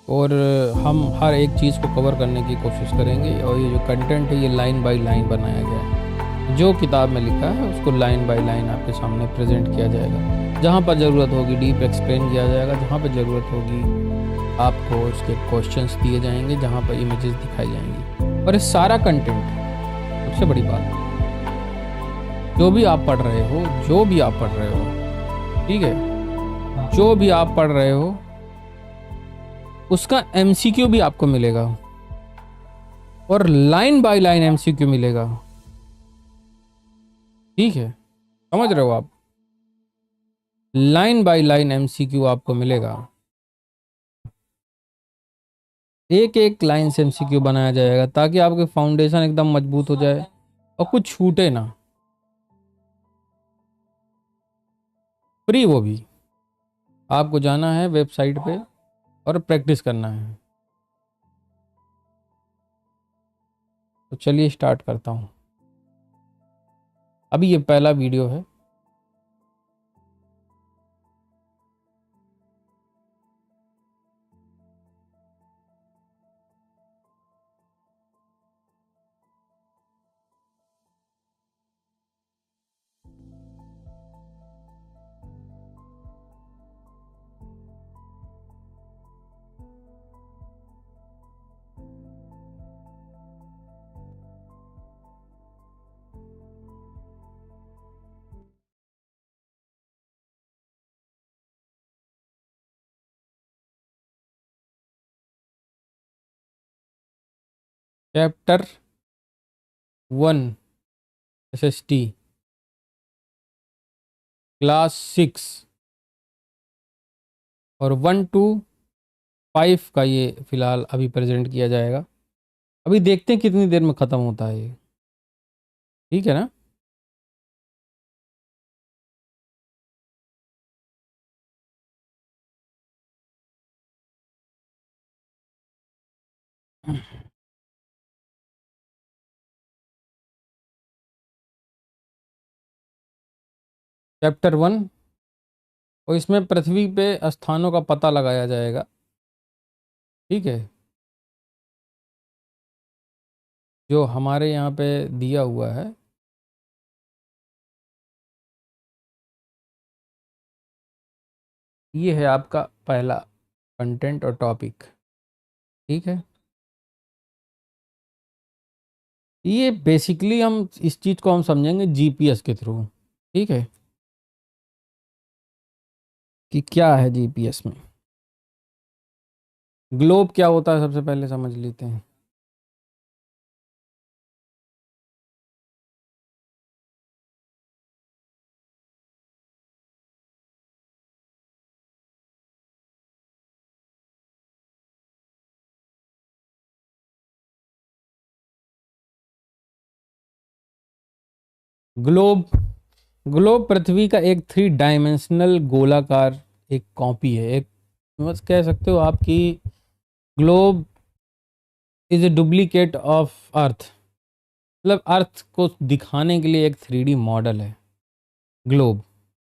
और हम हर एक चीज़ को कवर करने की कोशिश करेंगे। और ये जो कंटेंट है ये लाइन बाय लाइन बनाया गया है, जो किताब में लिखा है उसको लाइन बाय लाइन आपके सामने प्रेजेंट किया जाएगा। जहाँ पर ज़रूरत होगी डीप एक्सप्लेन किया जाएगा, जहाँ पर ज़रूरत होगी आपको उसके क्वेश्चंस दिए जाएंगे, जहाँ पर इमेजेस दिखाई जाएंगी। और ये सारा कंटेंट, सबसे बड़ी बात, जो भी आप पढ़ रहे हो, जो भी आप पढ़ रहे हो, ठीक है, जो भी आप पढ़ रहे हो उसका एमसीक्यू भी आपको मिलेगा और लाइन बाय लाइन एमसीक्यू मिलेगा। ठीक है, समझ रहे हो आप? लाइन बाय लाइन एमसीक्यू आपको मिलेगा। एक एक लाइन से एमसीक्यू बनाया जाएगा ताकि आपके फाउंडेशन एकदम मजबूत हो जाए और कुछ छूटे ना। फ्री, वो भी आपको जाना है वेबसाइट पे और प्रैक्टिस करना है। तो चलिए स्टार्ट करता हूँ। अभी ये पहला वीडियो है। चैप्टर 1 एसएसटी क्लास 6 और 1 to 5 का ये फिलहाल अभी प्रेजेंट किया जाएगा। अभी देखते हैं कितनी देर में ख़त्म होता है ये। ठीक है ना? चैप्टर 1, और इसमें पृथ्वी पे स्थानों का पता लगाया जाएगा। ठीक है, जो हमारे यहाँ पे दिया हुआ है। ये है आपका पहला कंटेंट और टॉपिक। ठीक है, ये बेसिकली हम इस चीज़ को हम समझेंगे जीपीएस के थ्रू। ठीक है, कि क्या है जीपीएस में। ग्लोब क्या होता है सबसे पहले समझ लेते हैं। ग्लोब, ग्लोब पृथ्वी का एक 3 डायमेंशनल गोलाकार एक कॉपी है। एक बस कह सकते हो आपकी globe is a duplicate of earth. मतलब अर्थ को दिखाने के लिए एक 3D मॉडल है ग्लोब।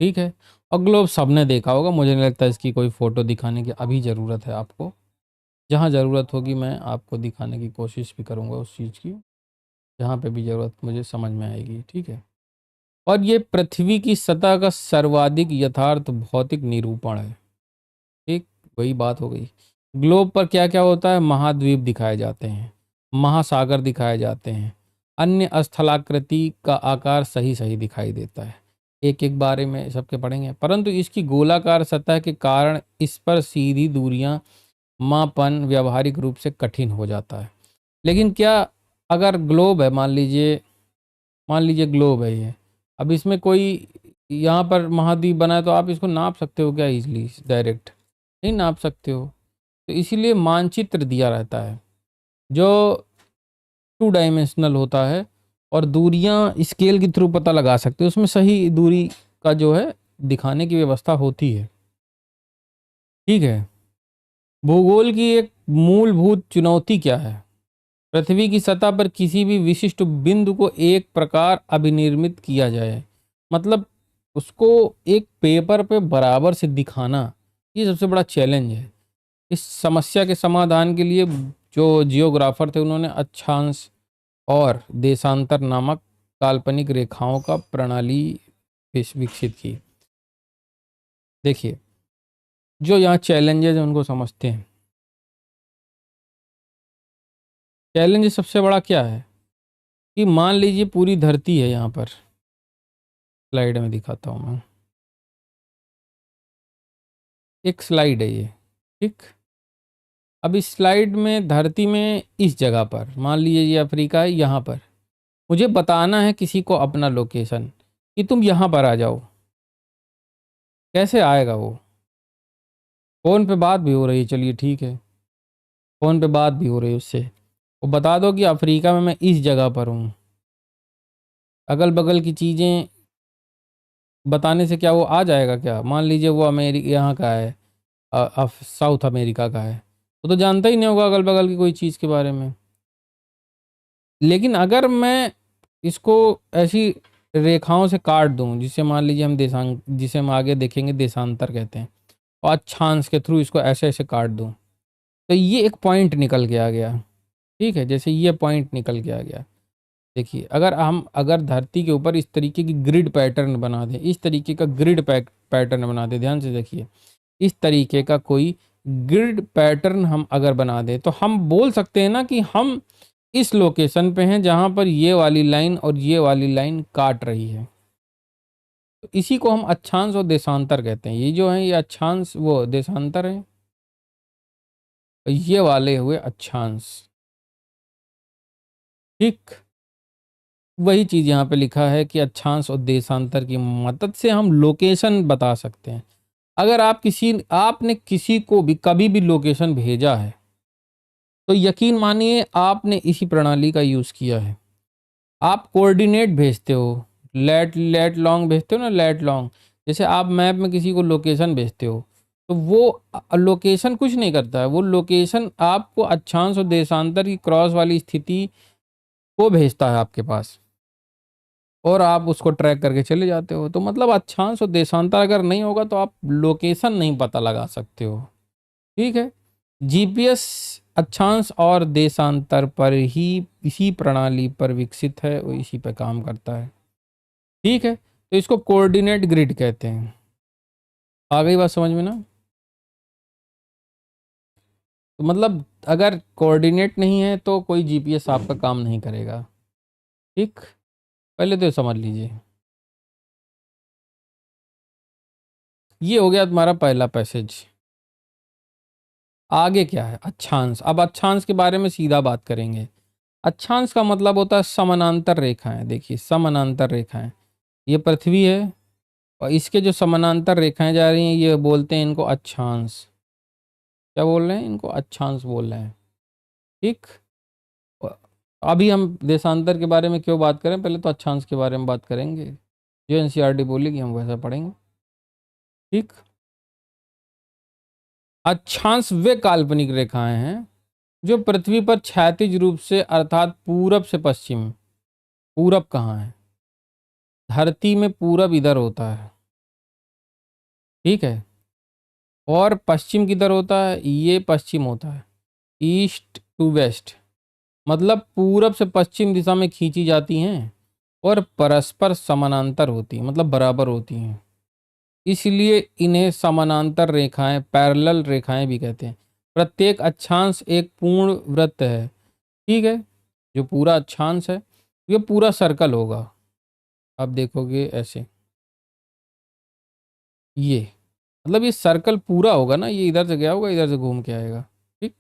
ठीक है, और ग्लोब सबने देखा होगा, मुझे नहीं लगता इसकी कोई फ़ोटो दिखाने की अभी ज़रूरत है आपको। जहाँ ज़रूरत होगी मैं आपको दिखाने की कोशिश भी करूँगा उस चीज़ की, जहाँ पे भी ज़रूरत मुझे समझ में आएगी। ठीक है, और ये पृथ्वी की सतह का सर्वाधिक यथार्थ भौतिक निरूपण है। ठीक, वही बात हो गई। ग्लोब पर क्या क्या होता है? महाद्वीप दिखाए जाते हैं, महासागर दिखाए जाते हैं, अन्य स्थलाकृति का आकार सही सही दिखाई देता है। एक एक बारे में सबके पढ़ेंगे, परंतु इसकी गोलाकार सतह के कारण इस पर सीधी दूरियां मापन व्यावहारिक रूप से कठिन हो जाता है। लेकिन क्या अगर ग्लोब है, मान लीजिए ग्लोब है ये, अब इसमें कोई यहाँ पर महाद्वीप बना है तो आप इसको नाप सकते हो क्या? इजली डायरेक्ट नहीं नाप सकते हो। तो इसीलिए मानचित्र दिया रहता है जो 2 डायमेंशनल होता है, और दूरियां स्केल के थ्रू पता लगा सकते हो। उसमें सही दूरी का जो है दिखाने की व्यवस्था होती है। ठीक है, भूगोल की एक मूलभूत चुनौती क्या है? पृथ्वी की सतह पर किसी भी विशिष्ट बिंदु को एक प्रकार अभिनिर्मित किया जाए, मतलब उसको एक पेपर पे बराबर से दिखाना, ये सबसे बड़ा चैलेंज है। इस समस्या के समाधान के लिए जो जियोग्राफर थे उन्होंने अक्षांश और देशांतर नामक काल्पनिक रेखाओं का प्रणाली विकसित की। देखिए, जो यहाँ चैलेंजेस हैं उनको समझते हैं। चैलेंज सबसे बड़ा क्या है कि मान लीजिए पूरी धरती है, यहाँ पर स्लाइड में दिखाता हूँ मैं, एक स्लाइड है ये, ठीक। अब इस स्लाइड में धरती में इस जगह पर मान लीजिए ये अफ्रीका है, यहाँ पर मुझे बताना है किसी को अपना लोकेशन कि तुम यहाँ पर आ जाओ। कैसे आएगा वो? फ़ोन पे बात भी हो रही है, चलिए ठीक है, फ़ोन पे बात भी हो रही है उससे, वो बता दो कि अफ्रीका में मैं इस जगह पर हूँ। अगल बगल की चीज़ें बताने से क्या वो आ जाएगा क्या? मान लीजिए वो अमेरिका यहाँ का है, साउथ अमेरिका का है, वो तो जानता ही नहीं होगा अगल बगल की कोई चीज़ के बारे में। लेकिन अगर मैं इसको ऐसी रेखाओं से काट दूं, जिसे मान लीजिए हम देशांक, जिसे हम आगे देखेंगे देशांतर कहते हैं, और अक्षांश के थ्रू इसको ऐसे ऐसे काट दूं, तो ये एक पॉइंट निकल के आ गया, ठीक है। जैसे ये पॉइंट निकल के आ गया, देखिए अगर धरती के ऊपर इस तरीके की ग्रिड पैटर्न बना दें, इस तरीके का ग्रिड पैटर्न बना दें, ध्यान से देखिए, इस तरीके का कोई ग्रिड पैटर्न हम अगर बना दें, तो हम बोल सकते हैं ना कि हम इस लोकेशन पे हैं जहां पर ये वाली लाइन और ये वाली लाइन काट रही है। तो इसी को हम अक्षांश और देशांतर कहते हैं। ये जो है ये अक्षांश, वो देशांतर है, ये वाले हुए अक्षांश, ठीक। वही चीज़ यहाँ पे लिखा है कि अक्षांश और देशांतर की मदद से हम लोकेशन बता सकते हैं। अगर आपने किसी को भी कभी भी लोकेशन भेजा है, तो यकीन मानिए आपने इसी प्रणाली का यूज़ किया है। आप कोऑर्डिनेट भेजते हो, लेट लेट लॉन्ग भेजते हो ना, लेट लॉन्ग, जैसे आप मैप में किसी को लोकेशन भेजते हो, तो वो लोकेशन कुछ नहीं करता है, वो लोकेशन आपको अक्षांश और देशांतर की क्रॉस वाली स्थिति को भेजता है आपके पास, और आप उसको ट्रैक करके चले जाते हो। तो मतलब अक्षांश और देशांतर अगर नहीं होगा तो आप लोकेशन नहीं पता लगा सकते हो, ठीक है। जीपीएस अक्षांश और देशांतर पर ही, इसी प्रणाली पर विकसित है और इसी पर काम करता है, ठीक है। तो इसको कोऑर्डिनेट ग्रिड कहते हैं। आ गई बात समझ में ना? तो मतलब अगर कोऑर्डिनेट नहीं है तो कोई जीपीएस आपका काम नहीं करेगा, ठीक। पहले तो समझ लीजिए, ये हो गया तुम्हारा पहला पैसेज। आगे क्या है? अक्षांश। अब अक्षांश के बारे में सीधा बात करेंगे। अक्षांश का मतलब होता है समानांतर रेखाएं। देखिए, समानांतर रेखाएं, ये पृथ्वी है और इसके जो समानांतर रेखाएं जा रही हैं, ये बोलते हैं इनको अक्षांश। क्या बोल रहे हैं? इनको अक्षांश बोल रहे हैं, ठीक। और अभी हम देशांतर के बारे में क्यों बात करें, पहले तो अक्षांश के बारे में बात करेंगे। जो एनसीईआरटी बोलेगी हम वैसा पढ़ेंगे, ठीक। अक्षांश वे काल्पनिक रेखाएं हैं जो पृथ्वी पर क्षैतिज रूप से, अर्थात पूरब से पश्चिम, पूरब कहाँ है? धरती में पूरब इधर होता है, ठीक है, और पश्चिम किधर होता है? ये पश्चिम होता है, ईस्ट टू वेस्ट, मतलब पूरब से पश्चिम दिशा में खींची जाती हैं और परस्पर समानांतर होती हैं, मतलब बराबर होती हैं। इसलिए इन्हें समानांतर रेखाएं, पैरेलल रेखाएं भी कहते हैं। प्रत्येक अक्षांश एक पूर्ण वृत्त है, ठीक है। जो पूरा अक्षांश है ये पूरा सर्कल होगा। आप देखोगे ऐसे, ये मतलब ये सर्कल पूरा होगा ना, ये इधर से गया होगा, इधर से घूम के आएगा, ठीक।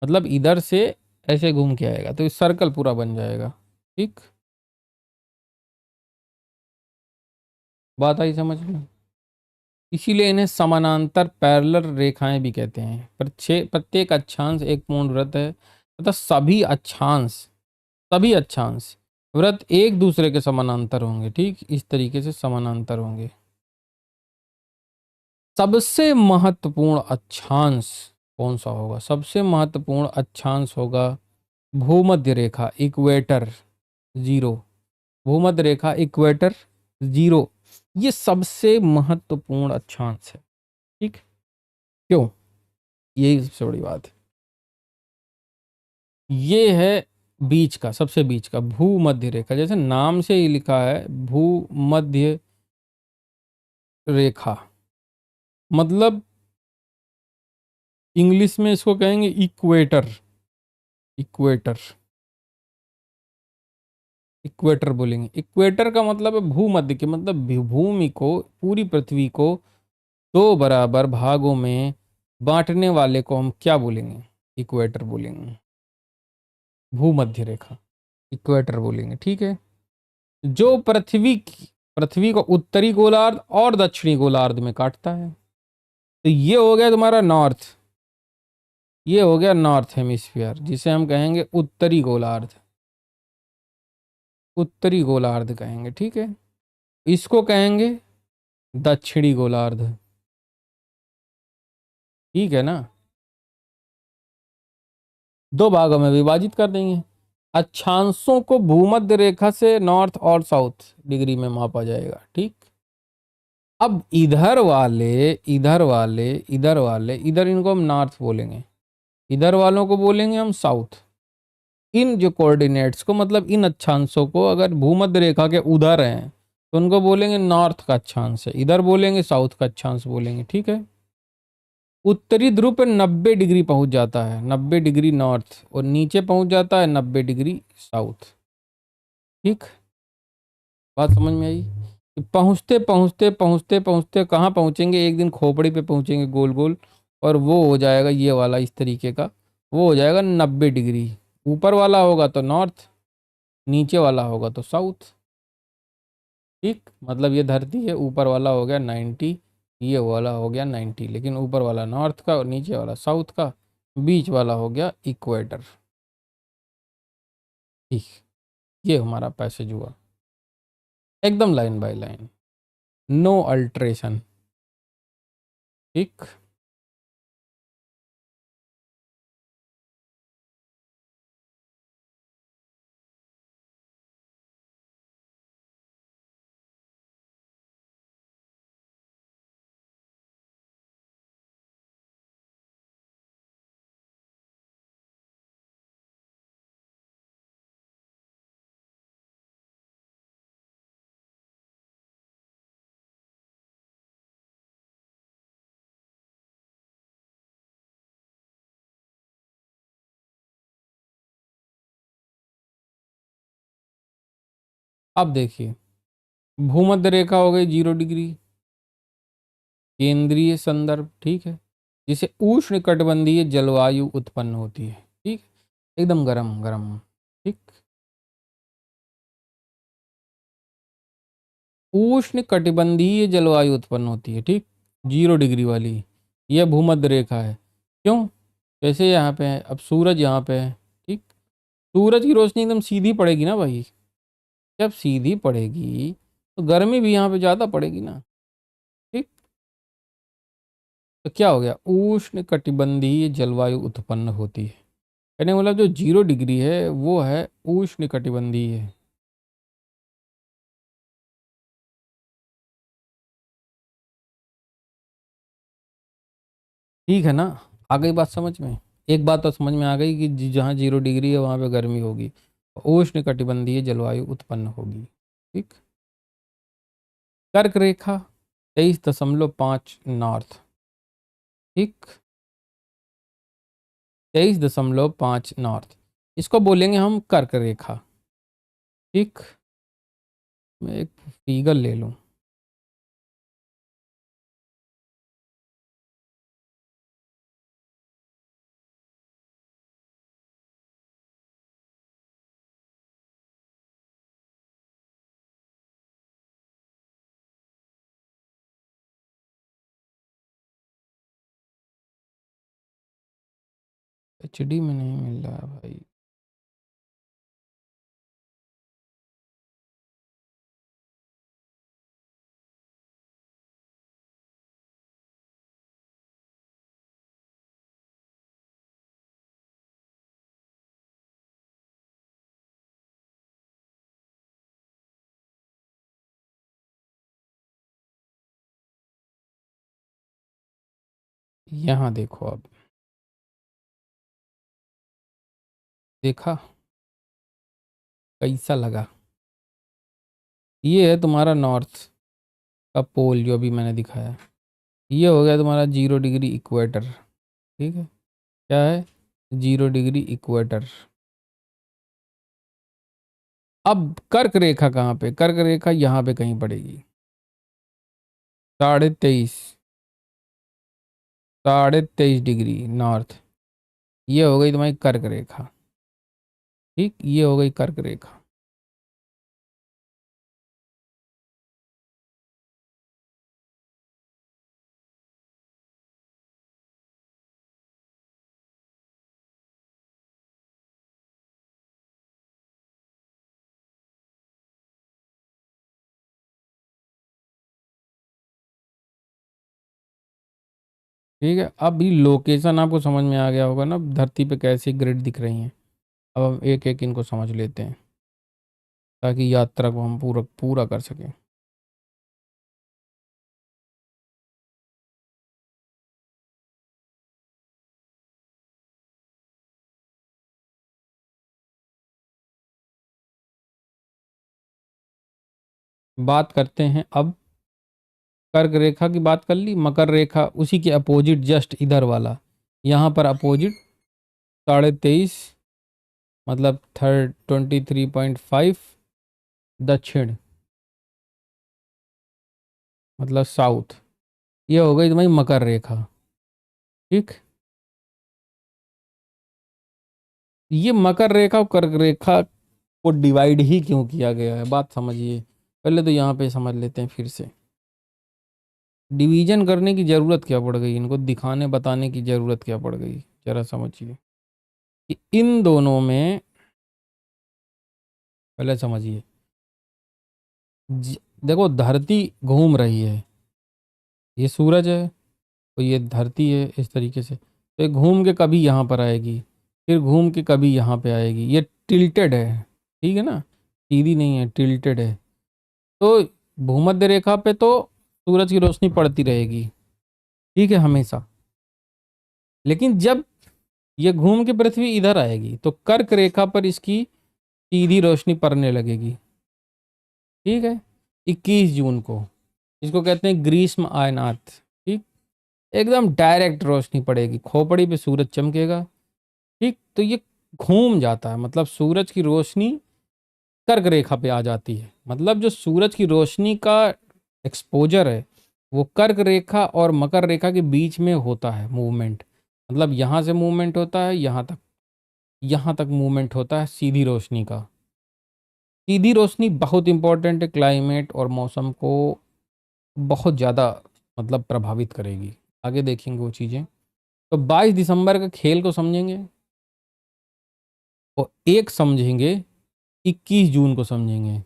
मतलब इधर से ऐसे घूम के आएगा तो इस सर्कल पूरा बन जाएगा, ठीक। बात आई समझ में? इसीलिए इन्हें समानांतर पैरेलल रेखाएं भी कहते हैं। प्रत्येक अक्षांश एक पूर्ण वृत्त है तथा सभी अक्षांश वृत्त एक दूसरे के समानांतर होंगे, ठीक, इस तरीके से समानांतर होंगे। सबसे महत्वपूर्ण अक्षांश कौन सा होगा? सबसे महत्वपूर्ण अक्षांश होगा भूमध्य रेखा, इक्वेटर जीरो। भूमध्य रेखा, इक्वेटर जीरो, ये सबसे महत्वपूर्ण अक्षांश है, ठीक। क्यों? यही सबसे बड़ी बात है। ये है बीच का, सबसे बीच का भूमध्य रेखा, जैसे नाम से ही लिखा है भूमध्य रेखा, मतलब इंग्लिश में इसको कहेंगे इक्वेटर। इक्वेटर, इक्वेटर बोलेंगे। इक्वेटर का मतलब है भूमध्य के, मतलब भूमि को, पूरी पृथ्वी को दो बराबर भागों में बांटने वाले को हम क्या बोलेंगे? इक्वेटर बोलेंगे, भूमध्य रेखा, इक्वेटर बोलेंगे, ठीक है। जो पृथ्वी को उत्तरी गोलार्ध और दक्षिणी गोलार्ध में काटता है। तो ये हो गया तुम्हारा नॉर्थ, ये हो गया नॉर्थ हेमिस्फीयर, जिसे हम कहेंगे उत्तरी गोलार्ध, उत्तरी गोलार्ध कहेंगे, ठीक है। इसको कहेंगे दक्षिणी गोलार्ध, ठीक है ना। दो भागों में विभाजित कर देंगे। अक्षांशों को भूमध्य रेखा से नॉर्थ और साउथ डिग्री में मापा जाएगा, ठीक। अब इधर वाले इधर इनको हम नॉर्थ बोलेंगे, इधर वालों को बोलेंगे हम साउथ। इन जो कोऑर्डिनेट्स को, मतलब इन अक्षांशों को अगर भूमध्य रेखा के उधर हैं तो उनको बोलेंगे नॉर्थ का अक्षांश है, इधर बोलेंगे साउथ का अक्षांश बोलेंगे, ठीक है। उत्तरी ध्रुव पर 90 डिग्री पहुंच जाता है, 90 डिग्री नॉर्थ, और नीचे पहुंच जाता है 90 डिग्री साउथ, ठीक। बात समझ में आई? कि पहुंचते पहुंचते पहुंचते पहुंचते कहाँ पहुंचेंगे? एक दिन खोपड़ी पे पहुंचेंगे गोल गोल, और वो हो जाएगा ये वाला इस तरीके का, वो हो जाएगा 90 डिग्री। ऊपर वाला होगा तो नॉर्थ, नीचे वाला होगा तो साउथ, ठीक। मतलब ये धरती है, ऊपर वाला हो गया 90, ये वाला हो गया 90, लेकिन ऊपर वाला नॉर्थ का और नीचे वाला साउथ का, बीच वाला हो गया इक्वेटर, ठीक। ये हमारा पैसेज हुआ, एकदम line by line, no alteration, ठीक। अब देखिए, भूमध्य रेखा हो गई 0 डिग्री, केंद्रीय संदर्भ, ठीक है, जिसे उष्ण कटिबंधीय जलवायु उत्पन्न होती है, ठीक। एकदम गरम गरम, ठीक। उष्ण कटिबंधीय जलवायु उत्पन्न होती है, ठीक। 0 डिग्री वाली, यह भूमध्य रेखा है। क्यों? जैसे यहाँ पे है, अब सूरज यहाँ पे है, ठीक। सूरज की रोशनी एकदम सीधी पड़ेगी ना भाई, जब सीधी पड़ेगी तो गर्मी भी यहाँ पे ज़्यादा पड़ेगी ना, ठीक। तो क्या हो गया? उष्ण कटिबंधीय जलवायु उत्पन्न होती है, कहने का मतलब जो 0 डिग्री है वो है उष्ण कटिबंधीय है, ठीक है ना। आ गई बात समझ में? एक बात तो समझ में आ गई कि जहाँ 0 डिग्री है वहाँ पे गर्मी होगी, उष्ण कटिबंधीय जलवायु उत्पन्न होगी, ठीक। कर्क रेखा 23.5 नॉर्थ, ठीक, 23.5 नॉर्थ, इसको बोलेंगे हम कर्क रेखा, ठीक। मैं एक फिगर ले लूँ, एचडी में नहीं मिल रहा है भाई। यहाँ देखो अब, देखा कैसा लगा? ये है तुम्हारा नॉर्थ का पोल जो अभी मैंने दिखाया। ये हो गया तुम्हारा 0 डिग्री इक्वेटर। ठीक है, क्या है? 0 डिग्री इक्वेटर। अब कर्क रेखा कहाँ पे? कर्क रेखा यहाँ पे कहीं पड़ेगी। 23.5, 23.5 डिग्री नॉर्थ। ये हो गई तुम्हारी कर्क रेखा। ठीक, ये हो गई कर्क रेखा। ठीक है, अब ये लोकेशन आपको समझ में आ गया होगा ना, धरती पे कैसी ग्रिड दिख रही हैं। अब हम एक एक इनको समझ लेते हैं ताकि यात्रा को हम पूरा पूरा कर सकें। बात करते हैं अब, कर्क रेखा की बात कर ली, मकर रेखा उसी के अपोजिट जस्ट इधर वाला, यहाँ पर अपोजिट 23.5 मतलब 23.5 दक्षिण मतलब साउथ। ये हो गई तुम्हारी मकर रेखा। ठीक, ये मकर रेखा और कर्क रेखा को डिवाइड ही क्यों किया गया है, बात समझिए। पहले तो यहाँ पे समझ लेते हैं फिर से। डिवीजन करने की ज़रूरत क्या पड़ गई, इनको दिखाने बताने की ज़रूरत क्या पड़ गई, जरा समझिए कि इन दोनों में, पहले समझिए। देखो धरती घूम रही है, ये सूरज है तो ये धरती है, इस तरीके से तो ये घूम के कभी यहाँ पर आएगी, फिर घूम के कभी यहाँ पे आएगी। ये टिल्टेड है, ठीक है ना, सीधी नहीं है, टिल्टेड है। तो भूमध्य रेखा पे तो सूरज की रोशनी पड़ती रहेगी, ठीक है, हमेशा। लेकिन जब ये घूम के पृथ्वी इधर आएगी तो कर्क रेखा पर इसकी सीधी रोशनी पड़ने लगेगी। ठीक है, 21 जून को, इसको कहते हैं ग्रीष्म आयनात। ठीक, एकदम डायरेक्ट रोशनी पड़ेगी, खोपड़ी पे सूरज चमकेगा। ठीक, तो ये घूम जाता है, मतलब सूरज की रोशनी कर्क रेखा पे आ जाती है। मतलब जो सूरज की रोशनी का एक्सपोजर है वो कर्क रेखा और मकर रेखा के बीच में होता है मूवमेंट। मतलब यहाँ से मूवमेंट होता है यहाँ तक, यहाँ तक मूवमेंट होता है सीधी रोशनी का। सीधी रोशनी बहुत इंपॉर्टेंट है, क्लाइमेट और मौसम को बहुत ज़्यादा मतलब प्रभावित करेगी। आगे देखेंगे वो चीज़ें। तो 22 दिसंबर का खेल को समझेंगे और एक समझेंगे 21 जून को समझेंगे।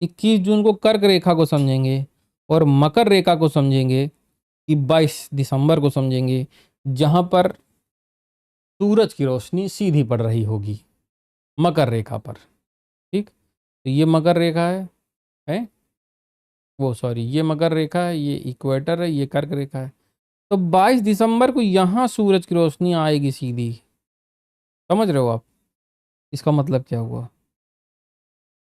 21 जून को कर्क रेखा को समझेंगे और मकर रेखा को समझेंगे कि 22 दिसंबर को समझेंगे जहां पर सूरज की रोशनी सीधी पड़ रही होगी मकर रेखा पर। ठीक, तो ये मकर रेखा है वो सॉरी ये मकर रेखा है, ये इक्वेटर है, ये कर्क रेखा है। तो 22 दिसंबर को यहाँ सूरज की रोशनी आएगी सीधी। समझ रहे हो आप इसका मतलब क्या हुआ?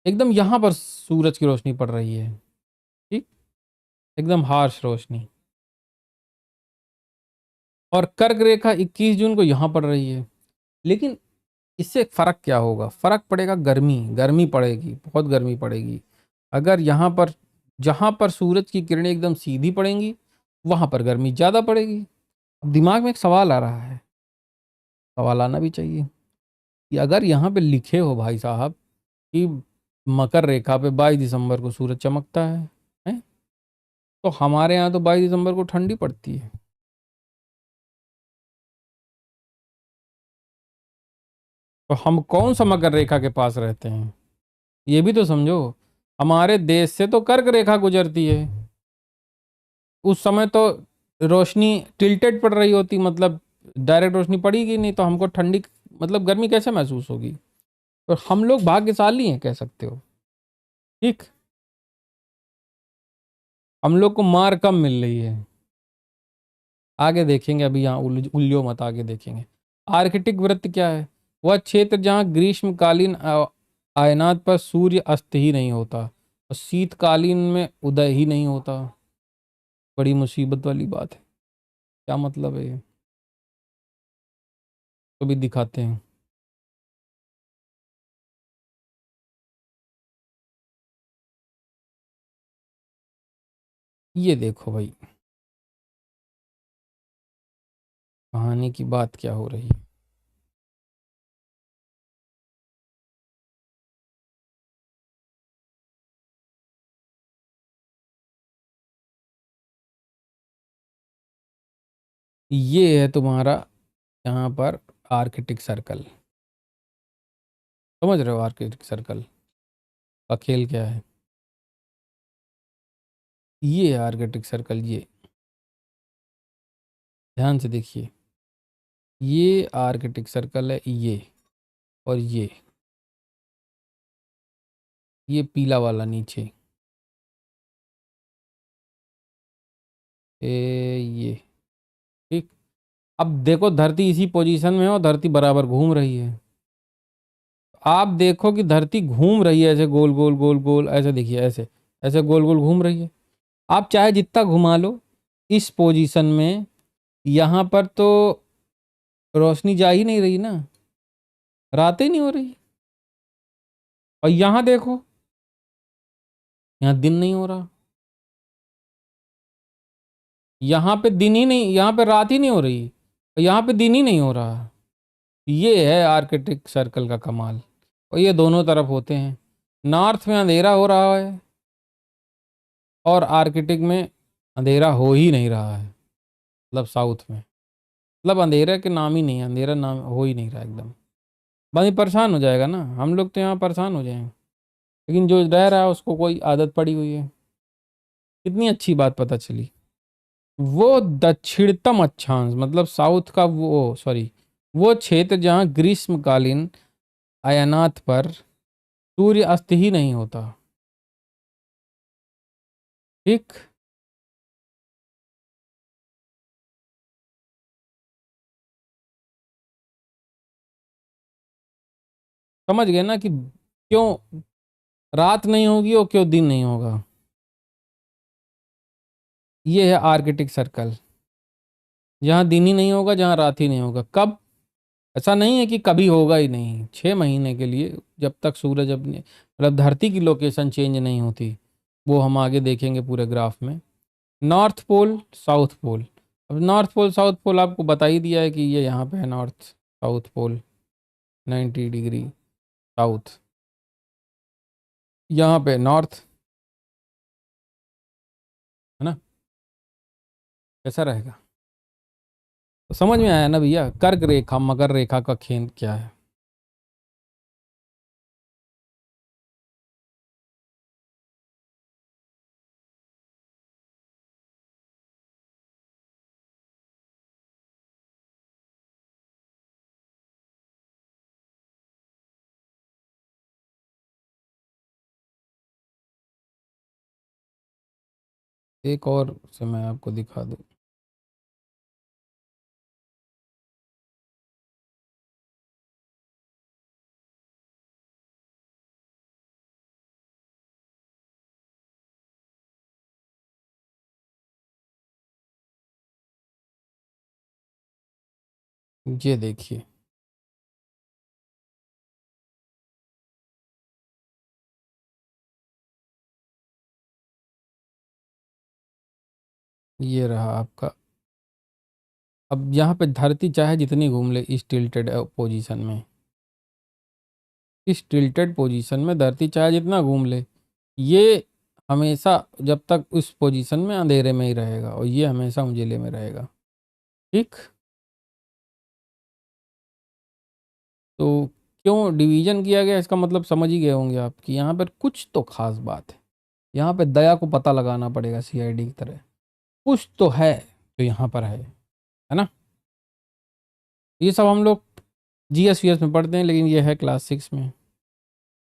एकदम यहाँ पर सूरज की रोशनी पड़ रही है। ठीक, एकदम हार्श रोशनी। और कर्क रेखा 21 जून को यहाँ पड़ रही है। लेकिन इससे एक फ़र्क क्या होगा? फ़र्क पड़ेगा, गर्मी, गर्मी पड़ेगी, बहुत गर्मी पड़ेगी। अगर यहाँ पर जहाँ पर सूरज की किरणें एकदम सीधी पड़ेंगी वहाँ पर गर्मी ज़्यादा पड़ेगी। अब दिमाग में एक सवाल आ रहा है, सवाल आना भी चाहिए कि अगर यहाँ पे लिखे हो भाई साहब कि मकर रेखा पे 22 दिसंबर को सूरज चमकता है? तो हमारे यहाँ तो 22 दिसंबर को ठंडी पड़ती है। तो हम कौन सा मकर रेखा के पास रहते हैं ये भी तो समझो। हमारे देश से तो कर्क रेखा गुजरती है, उस समय तो रोशनी टिल्टेड पड़ रही होती, मतलब डायरेक्ट रोशनी पड़ेगी नहीं, तो हमको ठंडी मतलब गर्मी कैसे महसूस होगी? तो हम लोग भाग्यशाली हैं कह सकते हो। ठीक, हम लोग को मार कम मिल रही है। आगे देखेंगे, अभी यहाँ उलझो मत, आगे देखेंगे। आर्कटिक वृत्त क्या है? वह क्षेत्र जहाँ ग्रीष्मकालीन आयनात पर सूर्य अस्त ही नहीं होता और शीतकालीन में उदय ही नहीं होता। बड़ी मुसीबत वाली बात है। क्या मतलब है ये? तो भी दिखाते हैं। ये देखो भाई, कहानी की बात क्या हो रही है। ये है तुम्हारा यहाँ पर आर्किटिक सर्कल। समझ रहे हो आर्किटिक सर्कल का खेल क्या है? ये है आर्किटिक सर्कल। ये ध्यान से देखिए, ये आर्किटिक सर्कल है ये, और ये पीला वाला नीचे, ये। ठीक। अब देखो धरती इसी पोजीशन में है और धरती बराबर घूम रही है। आप देखो कि धरती घूम रही है ऐसे गोल गोल गोल गोल, ऐसे देखिए, ऐसे ऐसे गोल गोल घूम रही है। आप चाहे जितना घुमा लो इस पोजीशन में, यहाँ पर तो रोशनी जा ही नहीं रही ना, रात ही नहीं हो रही। और यहाँ देखो, यहाँ दिन नहीं हो रहा, यहाँ पे दिन ही नहीं, यहाँ पे रात ही नहीं हो रही, और यहाँ पे दिन ही नहीं हो रहा। ये है आर्कटिक सर्कल का कमाल। और ये दोनों तरफ होते हैं। नॉर्थ में अंधेरा हो रहा है और आर्कटिक में अंधेरा हो ही नहीं रहा है। मतलब साउथ में, मतलब अंधेरा के नाम ही नहीं है, अंधेरा नाम हो ही नहीं रहा एकदम। बंदी परेशान हो जाएगा ना, हम लोग तो यहाँ परेशान हो जाएंगे, लेकिन जो रह रहा है उसको कोई आदत पड़ी हुई है। कितनी अच्छी बात पता चली। वो दक्षिणतम अक्षांश, मतलब साउथ का वो, सॉरी, वो क्षेत्र जहाँ ग्रीष्मकालीन अयानात पर सूर्य अस्त ही नहीं होता। ठीक। समझ गए ना कि क्यों रात नहीं होगी और क्यों दिन नहीं होगा। ये है आर्कटिक सर्कल, जहाँ दिन ही नहीं होगा, जहाँ रात ही नहीं होगा। कब? ऐसा नहीं है कि कभी होगा ही नहीं, 6 महीने के लिए, जब तक सूरज अपने, मतलब धरती की लोकेशन चेंज नहीं होती। वो हम आगे देखेंगे पूरे ग्राफ में। North pole, south pole. अब नॉर्थ पोल साउथ पोल आपको बता ही दिया है कि ये यहाँ पे है, north south pole, 90 degree south, यहाँ पे नॉर्थ, है ना? कैसा रहेगा? तो समझ में आया ना भैया, कर्क रेखा मकर रेखा का खेल क्या है। एक और से मैं आपको दिखा दूँ। ये देखिए, ये रहा आपका। अब यहाँ पे धरती चाहे जितनी घूम ले इस टिल्टेड पोजीशन में, इस टिल्टेड पोजीशन में धरती चाहे जितना घूम ले, ये हमेशा जब तक उस पोजीशन में अंधेरे में ही रहेगा और ये हमेशा उजाले में रहेगा। ठीक। तो क्यों डिवीजन किया गया, इसका मतलब समझ ही गए होंगे आप कि यहाँ पर कुछ तो खास बात है। यहाँ पे दया को पता लगाना पड़ेगा सीआईडी की तरह। कुछ तो है जो यहाँ पर है ना? ये सब हम लोग जीएस वीएस में पढ़ते हैं, लेकिन ये है क्लास 6 में।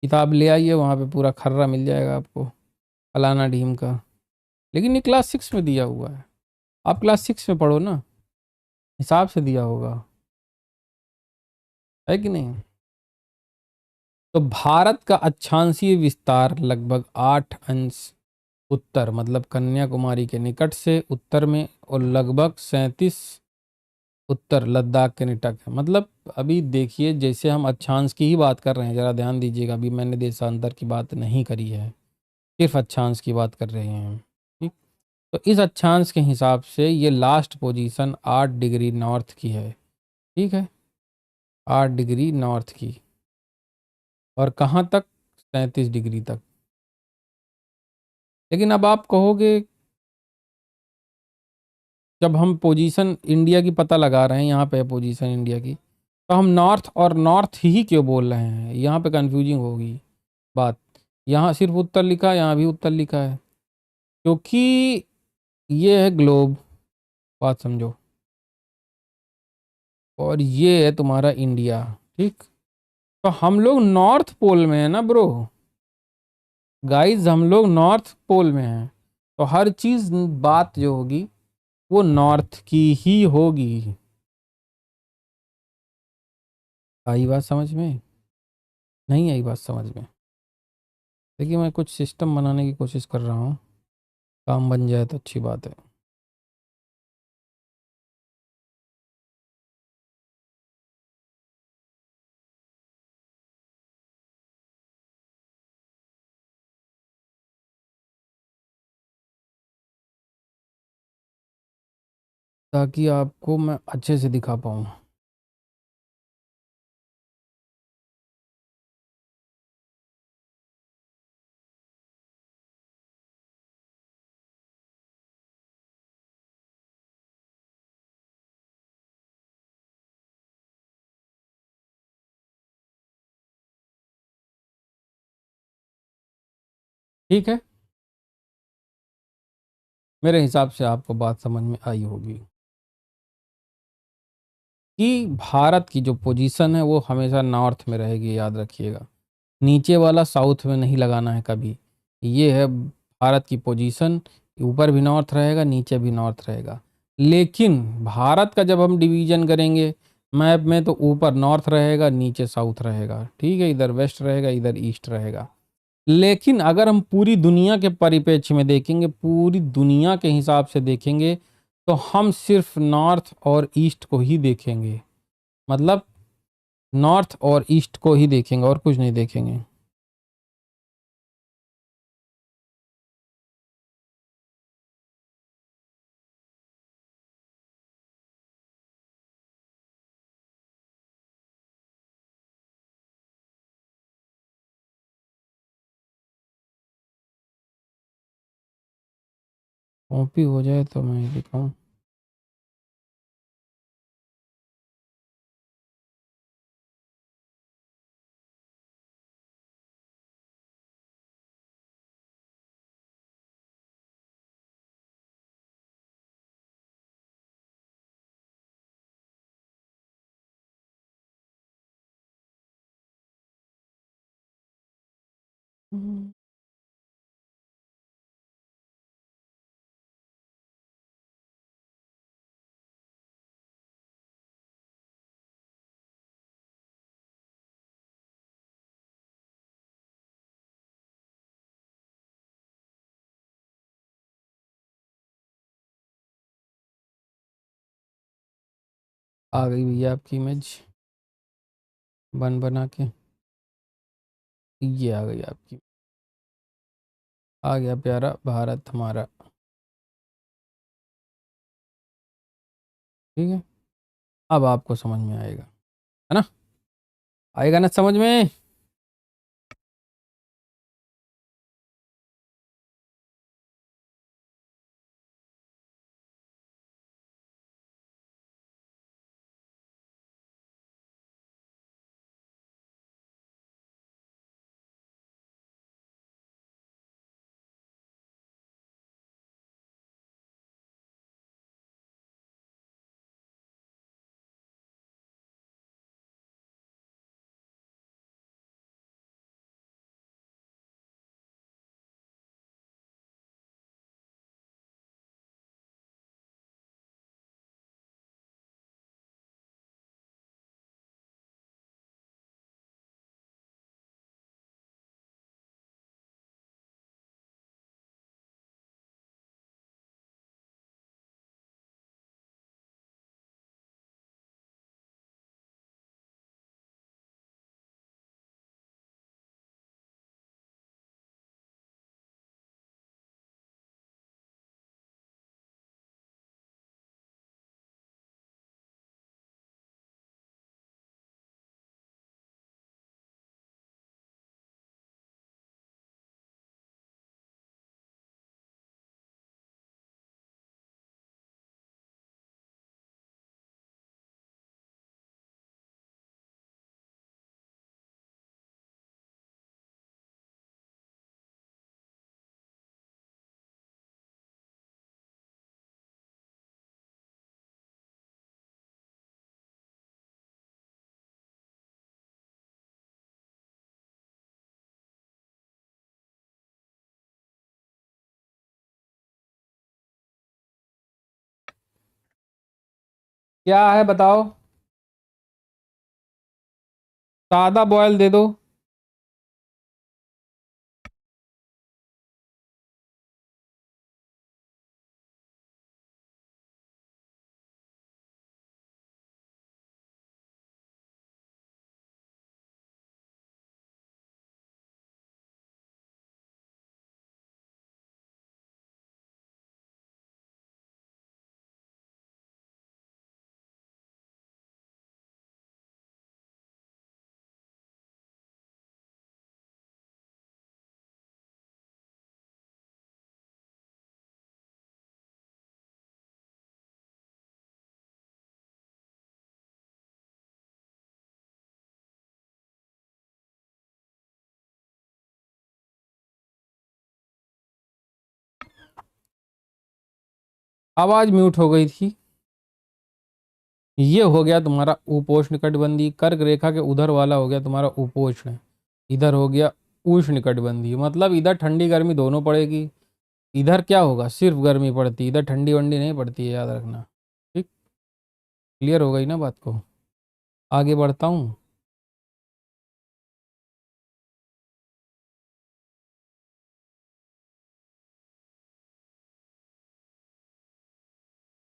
किताब ले आइए, वहाँ पे पूरा खर्रा मिल जाएगा आपको, फलाना ढीम का। लेकिन ये क्लास 6 में दिया हुआ है, आप क्लास 6 में पढ़ो ना, हिसाब से दिया होगा। है कि नहीं। तो भारत का अक्षांशीय विस्तार लगभग 8 अंश उत्तर मतलब कन्याकुमारी के निकट से उत्तर में और लगभग 37 उत्तर लद्दाख के निकट है। मतलब अभी देखिए, जैसे हम अक्षांश की ही बात कर रहे हैं, जरा ध्यान दीजिएगा, अभी मैंने देशांतर की बात नहीं करी है, सिर्फ अक्षांश की बात कर रहे हैं, ठीक। तो इस अक्षांश के हिसाब से ये लास्ट पोजीशन 8 डिग्री नॉर्थ की है, ठीक है, 8 डिग्री नॉर्थ की। और कहाँ तक, 37 डिग्री तक। लेकिन अब आप कहोगे, जब हम पोजीशन इंडिया की पता लगा रहे हैं, यहाँ पे पोजीशन इंडिया की, तो हम नॉर्थ और नॉर्थ ही क्यों बोल रहे हैं, यहाँ पे कंफ्यूजिंग होगी बात। यहाँ सिर्फ उत्तर लिखा है, यहाँ भी उत्तर लिखा है, क्योंकि ये है ग्लोब, बात समझो, और ये है तुम्हारा इंडिया, ठीक। तो हम लोग नॉर्थ पोल में है ना ब्रो, गाइस हम लोग नॉर्थ पोल में हैं। तो हर चीज बात जो होगी वो नॉर्थ की ही होगी। आई बात समझ में, नहीं आई बात समझ में। देखिए मैं कुछ सिस्टम बनाने की कोशिश कर रहा हूँ, काम बन जाए तो अच्छी बात है। ताकि आपको मैं अच्छे से दिखा पाऊँ। ठीक है, मेरे हिसाब से आपको बात समझ में आई होगी कि भारत की जो पोजीशन है वो हमेशा नॉर्थ में रहेगी, याद रखिएगा। नीचे वाला साउथ में नहीं लगाना है कभी। ये है भारत की पोजीशन, ऊपर भी नॉर्थ रहेगा, नीचे भी नॉर्थ रहेगा। लेकिन भारत का जब हम डिवीजन करेंगे मैप में, तो ऊपर नॉर्थ रहेगा, नीचे साउथ रहेगा, ठीक है, इधर वेस्ट रहेगा, इधर ईस्ट रहेगा। लेकिन अगर हम पूरी दुनिया के परिप्रेक्ष्य में देखेंगे, पूरी दुनिया के हिसाब से देखेंगे, तो हम सिर्फ नॉर्थ और ईस्ट को ही देखेंगे। मतलब नॉर्थ और ईस्ट को ही देखेंगे और कुछ नहीं देखेंगे। कॉपी हो जाए तो मैं दिखाऊं। आ गई भैया आपकी इमेज बन बना के, ये आ गई आपकी, आ गया प्यारा भारत हमारा, ठीक है। अब आपको समझ में आएगा, है ना, आएगा ना समझ में। क्या है बताओ? सादा बॉयल दे दो। आवाज म्यूट हो गई थी। ये हो गया तुम्हारा उपोष्ण कटिबंधीय। कर्क रेखा के उधर वाला हो गया तुम्हारा उपोष्ण। इधर हो गया उष्ण कटिबंधीय। मतलब इधर ठंडी गर्मी दोनों पड़ेगी। इधर क्या होगा, सिर्फ गर्मी पड़ती, इधर ठंडी वंडी नहीं पड़ती है, याद रखना। ठीक, क्लियर हो गई ना बात को? आगे बढ़ता हूँ।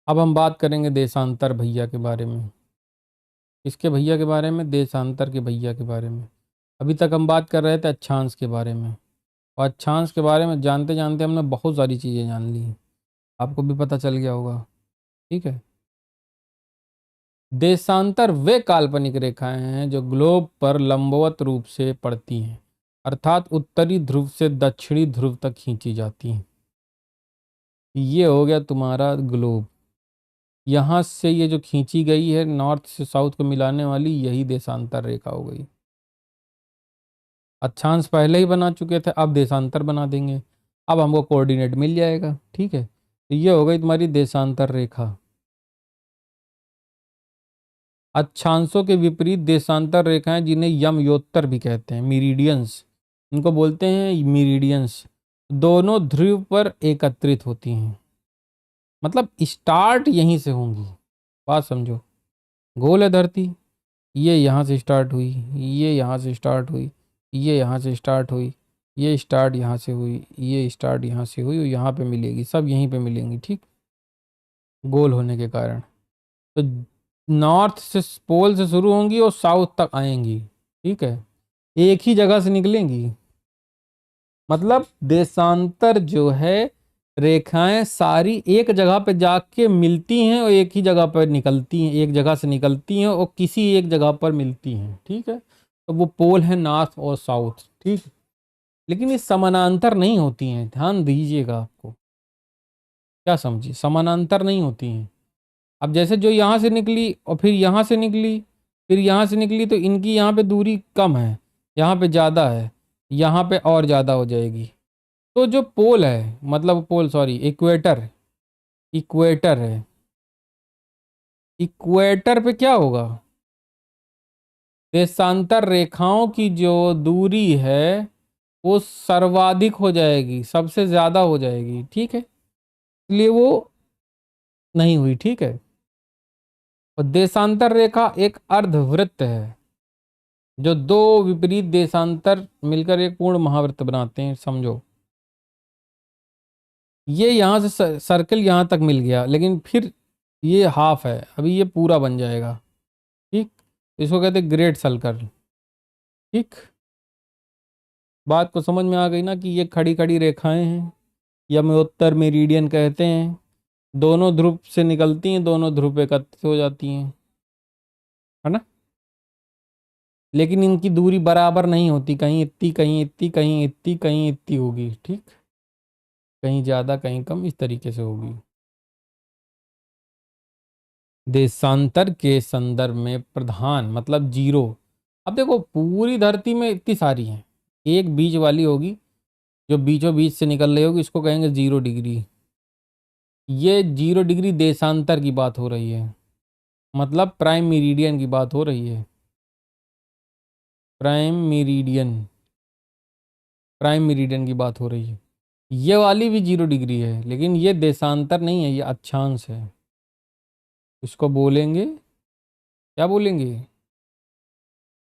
अब हम बात करेंगे देशांतर भैया के बारे में। इसके भैया के बारे में, देशांतर के भैया के बारे में। अभी तक हम बात कर रहे थे अक्षांश के बारे में। और अक्षांश के बारे में जानते जानते हमने बहुत सारी चीज़ें जान ली। आपको भी पता चल गया होगा। ठीक है। देशांतर वे काल्पनिक रेखाएं हैं जो ग्लोब पर लंबवत रूप से पड़ती हैं, अर्थात उत्तरी ध्रुव से दक्षिणी ध्रुव तक खींची जाती हैं। ये हो गया तुम्हारा ग्लोब। यहाँ से ये जो खींची गई है नॉर्थ से साउथ को मिलाने वाली, यही देशांतर रेखा हो गई। अक्षांश पहले ही बना चुके थे, अब देशांतर बना देंगे। अब हमको कोऑर्डिनेट मिल जाएगा। ठीक है, तो ये हो गई तुम्हारी देशांतर रेखा। अक्षांशों के विपरीत देशांतर रेखाएं, जिन्हें यमयोत्तर भी कहते हैं, मीरिडियंस, इनको बोलते हैं मीरिडियंस, दोनों ध्रुव पर एकत्रित होती हैं। मतलब स्टार्ट यहीं से होंगी। बात समझो। गोल है धरती, ये यहाँ से स्टार्ट हुई, ये यहाँ से स्टार्ट हुई, ये यहाँ से स्टार्ट हुई, ये स्टार्ट यहाँ से हुई, ये स्टार्ट यहाँ से हुई और यहाँ पे मिलेगी, सब यहीं पे मिलेंगी। ठीक, गोल होने के कारण। तो नॉर्थ से पोल से शुरू होंगी और साउथ तक आएंगी। ठीक है, एक ही जगह से निकलेंगी। मतलब देशांतर जो है, रेखाएं सारी एक जगह पे जाके मिलती हैं और एक ही जगह पर निकलती हैं, एक जगह से निकलती हैं और किसी एक जगह पर मिलती हैं। ठीक है, तो वो पोल है नॉर्थ और साउथ। ठीक, लेकिन ये समानांतर नहीं होती हैं, ध्यान दीजिएगा। आपको क्या समझिए, समानांतर नहीं होती हैं। अब जैसे जो यहाँ से निकली और फिर यहाँ से निकली, फिर यहाँ से निकली, तो इनकी यहाँ पे दूरी कम है, यहाँ पे ज़्यादा है, यहाँ पे और ज़्यादा हो जाएगी। तो जो पोल है, मतलब पोल सॉरी, इक्वेटर, इक्वेटर है, इक्वेटर पे क्या होगा, देशांतर रेखाओं की जो दूरी है वो सर्वाधिक हो जाएगी, सबसे ज़्यादा हो जाएगी। ठीक है, इसलिए वो नहीं हुई। ठीक है, और देशांतर रेखा एक अर्धवृत्त है, जो दो विपरीत देशांतर मिलकर एक पूर्ण महावृत्त बनाते हैं। समझो, ये यहाँ से सर्कल यहाँ तक मिल गया, लेकिन फिर ये हाफ है, अभी ये पूरा बन जाएगा। ठीक, इसको कहते हैं ग्रेट सर्कल। ठीक, बात को समझ में आ गई ना कि ये खड़ी खड़ी रेखाएं हैं, यमोत्तर मेरिडियन कहते हैं, दोनों ध्रुव से निकलती हैं, दोनों ध्रुव पे एकत्रित हो जाती हैं, है ना। लेकिन इनकी दूरी बराबर नहीं होती, कहीं इतनी, कहीं इतनी, कहीं इतनी, कहीं इतनी होगी। ठीक, कहीं ज़्यादा कहीं कम, इस तरीके से होगी। देशांतर के संदर्भ में प्रधान मतलब जीरो। अब देखो, पूरी धरती में इतनी सारी हैं, एक बीच वाली होगी जो बीचों बीच से निकल रही होगी, इसको कहेंगे 0 डिग्री। ये 0 डिग्री देशांतर की बात हो रही है, मतलब प्राइम मेरिडियन की बात हो रही है। प्राइम मेरिडियन, प्राइम मेरिडियन की बात हो रही है। ये वाली भी 0 डिग्री है, लेकिन ये देशांतर नहीं है, ये अक्षांश है। इसको बोलेंगे, क्या बोलेंगे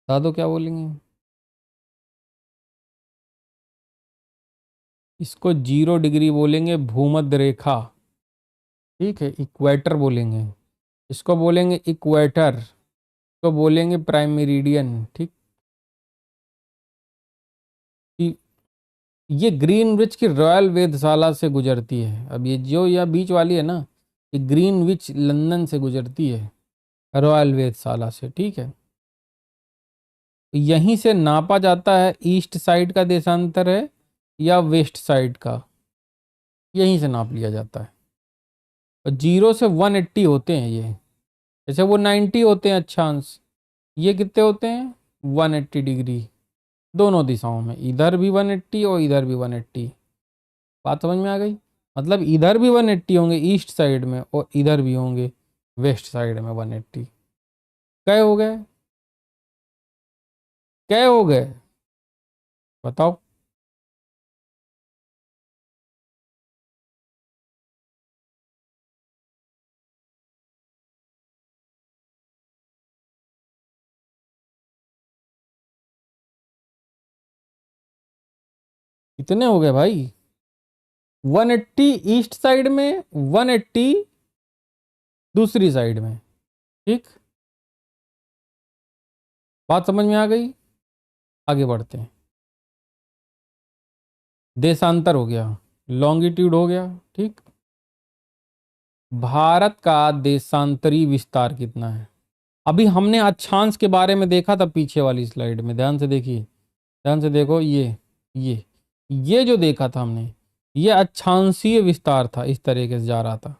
दादो, क्या बोलेंगे? इसको 0 डिग्री बोलेंगे, भूमध्य रेखा। ठीक है, इक्वेटर बोलेंगे। इसको बोलेंगे इक्वेटर, इसको बोलेंगे प्राइम मेरिडियन। ठीक, कि ये ग्रीनविच की रॉयल वेधशाला से गुजरती है। अब ये जो यह बीच वाली है ना, ये ग्रीनविच लंदन से गुजरती है, रॉयल वेधशाला से। ठीक है, यहीं से नापा जाता है ईस्ट साइड का देशांतर है या वेस्ट साइड का, यहीं से नाप लिया जाता है। और 0 से 180 होते हैं ये, जैसे वो 90 होते हैं अक्षांश, ये कितने होते हैं 180 डिग्री, दोनों दिशाओं में, इधर भी 180 और इधर भी 180। बात समझ में आ गई? मतलब इधर भी 180 होंगे ईस्ट साइड में और इधर भी होंगे वेस्ट साइड में 180। कै हो गए? कै हो गए बताओ? कितने हो गए भाई? 180 ईस्ट साइड में, 180 दूसरी साइड में। ठीक, बात समझ में आ गई? आगे बढ़ते हैं। देशांतर हो गया, लॉन्गिट्यूड हो गया। ठीक, भारत का देशांतरी विस्तार कितना है? अभी हमने अक्षांश के बारे में देखा था पीछे वाली स्लाइड में, ध्यान से देखिए, ध्यान से देखो। ये ये जो देखा था हमने, ये अक्षांशीय विस्तार था, इस तरीके से जा रहा था।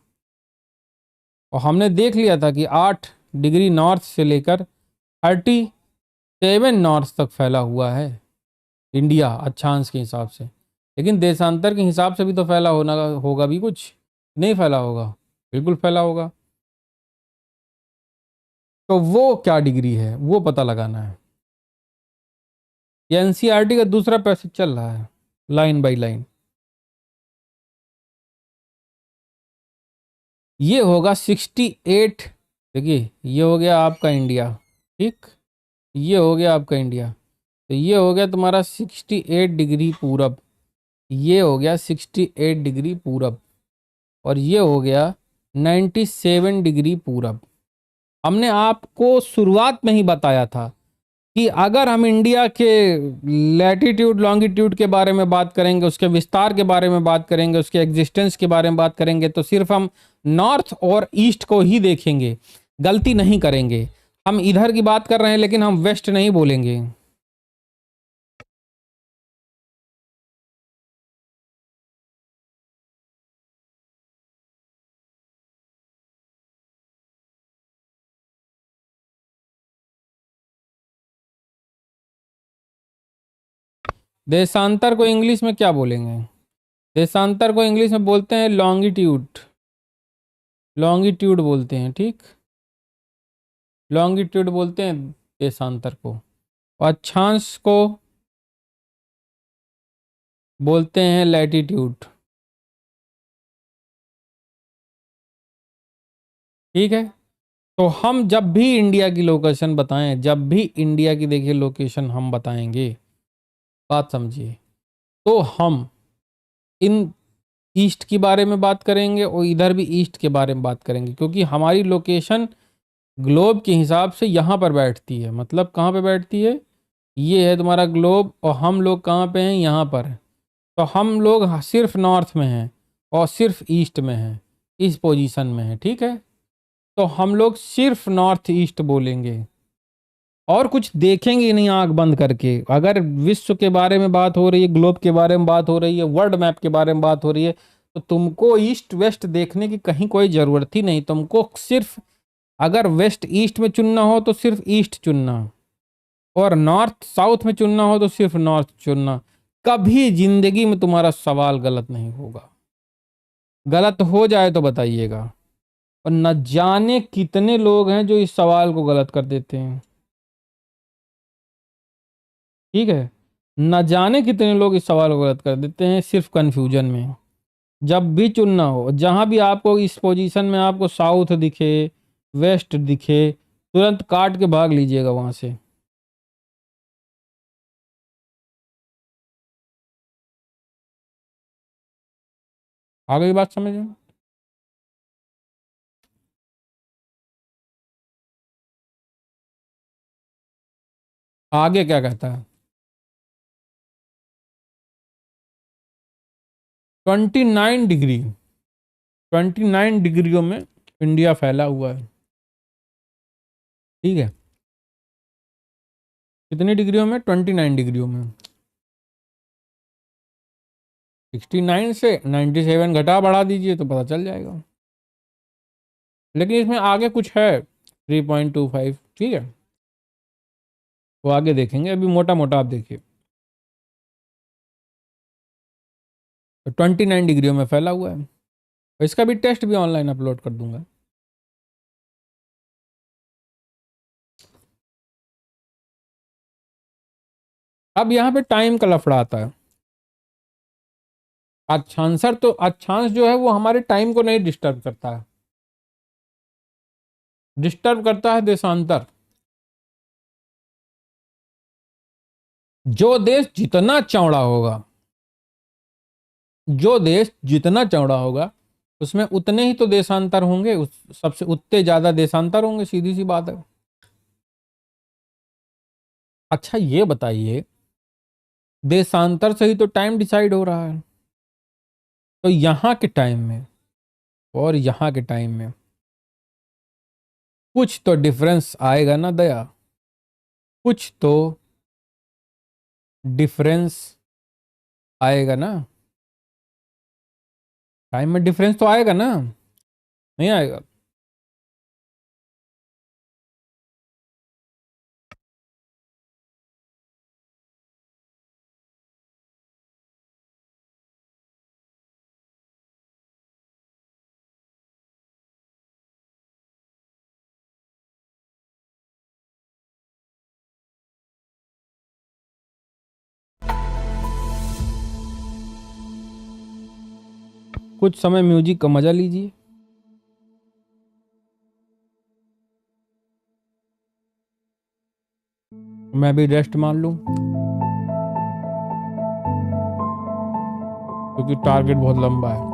और हमने देख लिया था कि 8 डिग्री नॉर्थ से लेकर 37 नॉर्थ तक फैला हुआ है इंडिया, अक्षांश के हिसाब से। लेकिन देशांतर के हिसाब से भी तो फैला होना होगा भी कुछ, नहीं फैला होगा? बिल्कुल फैला होगा। तो वो क्या डिग्री है वो पता लगाना है। ये एनसीईआरटी का दूसरा पैसेज चल रहा है, लाइन बाय लाइन। ये होगा 68। देखिए, ये हो गया आपका इंडिया। ठीक, ये हो गया आपका इंडिया। तो ये हो गया तुम्हारा 68 डिग्री पूरब, ये हो गया 68 डिग्री पूरब, और ये हो गया 97 डिग्री पूरब। हमने आपको शुरुआत में ही बताया था कि अगर हम इंडिया के लैटिट्यूड लॉन्गिट्यूड के बारे में बात करेंगे, उसके विस्तार के बारे में बात करेंगे, उसके एग्जिस्टेंस के बारे में बात करेंगे, तो सिर्फ हम नॉर्थ और ईस्ट को ही देखेंगे, गलती नहीं करेंगे। हम इधर की बात कर रहे हैं लेकिन हम वेस्ट नहीं बोलेंगे। देशांतर को इंग्लिश में क्या बोलेंगे? देशांतर को इंग्लिश में बोलते हैं लॉन्गिट्यूड, लॉन्गिट्यूड बोलते हैं। ठीक, लॉन्गिट्यूड बोलते हैं देशांतर को। और अक्षांश को बोलते हैं लैटिट्यूड। ठीक है, तो हम जब भी इंडिया की लोकेशन बताएं, जब भी इंडिया की देखिए लोकेशन हम बताएंगे, बात समझिए, तो हम इन ईस्ट के बारे में बात करेंगे और इधर भी ईस्ट के बारे में बात करेंगे, क्योंकि हमारी लोकेशन ग्लोब के हिसाब से यहाँ पर बैठती है। मतलब कहाँ पे बैठती है? ये है तुम्हारा ग्लोब, और हम लोग कहाँ पे हैं? यहाँ पर। तो हम लोग सिर्फ नॉर्थ में हैं और सिर्फ ईस्ट में हैं, इस पोजीशन में है। ठीक है, तो हम लोग सिर्फ नॉर्थ ईस्ट बोलेंगे और कुछ देखेंगे नहीं आंख बंद करके। अगर विश्व के बारे में बात हो रही है, ग्लोब के बारे में बात हो रही है, वर्ल्ड मैप के बारे में बात हो रही है, तो तुमको ईस्ट वेस्ट देखने की कहीं कोई ज़रूरत ही नहीं। तुमको सिर्फ अगर वेस्ट ईस्ट में चुनना हो तो सिर्फ ईस्ट चुनना, और नॉर्थ साउथ में चुनना हो तो सिर्फ नॉर्थ चुनना। कभी जिंदगी में तुम्हारा सवाल गलत नहीं होगा। गलत हो जाए तो बताइएगा। और न जाने कितने लोग हैं जो इस सवाल को गलत कर देते हैं। ठीक है, न जाने कितने लोग इस सवाल को गलत कर देते हैं सिर्फ कंफ्यूजन में। जब भी चुनना हो, जहां भी आपको इस पोजीशन में आपको साउथ दिखे, वेस्ट दिखे तुरंत काट के भाग लीजिएगा वहां से। आ गई बात समझ में? आगे क्या कहता है? 29 डिग्री, 29 डिग्रियों में इंडिया फैला हुआ है। ठीक है, कितनी डिग्रियों में? 29 डिग्रियों में। 69 से 97 घटा बढ़ा दीजिए तो पता चल जाएगा। लेकिन इसमें आगे कुछ है 3.25। ठीक है, वो आगे देखेंगे, अभी मोटा मोटा आप देखिए। तो 29 डिग्रियों में फैला हुआ है। और इसका भी टेस्ट भी ऑनलाइन अपलोड कर दूंगा। अब यहाँ पे टाइम का लफड़ा आता है। अक्षांश जो है वो हमारे टाइम को नहीं डिस्टर्ब करता है, डिस्टर्ब करता है देशांतर। जो देश जितना चौड़ा होगा, जो देश जितना चौड़ा होगा उसमें उतने ही तो देशांतर होंगे, उस सबसे उतने ज्यादा देशांतर होंगे, सीधी सी बात है। अच्छा ये बताइए, देशांतर से ही तो टाइम डिसाइड हो रहा है। तो यहाँ के टाइम में और यहाँ के टाइम में कुछ तो डिफरेंस आएगा ना दया, कुछ तो डिफरेंस आएगा ना। टाइम में डिफरेंस तो आएगा ना, नहीं आएगा? कुछ समय म्यूजिक का मजा लीजिए। मैं भी रेस्ट मान लूं क्योंकि टारगेट बहुत लंबा है।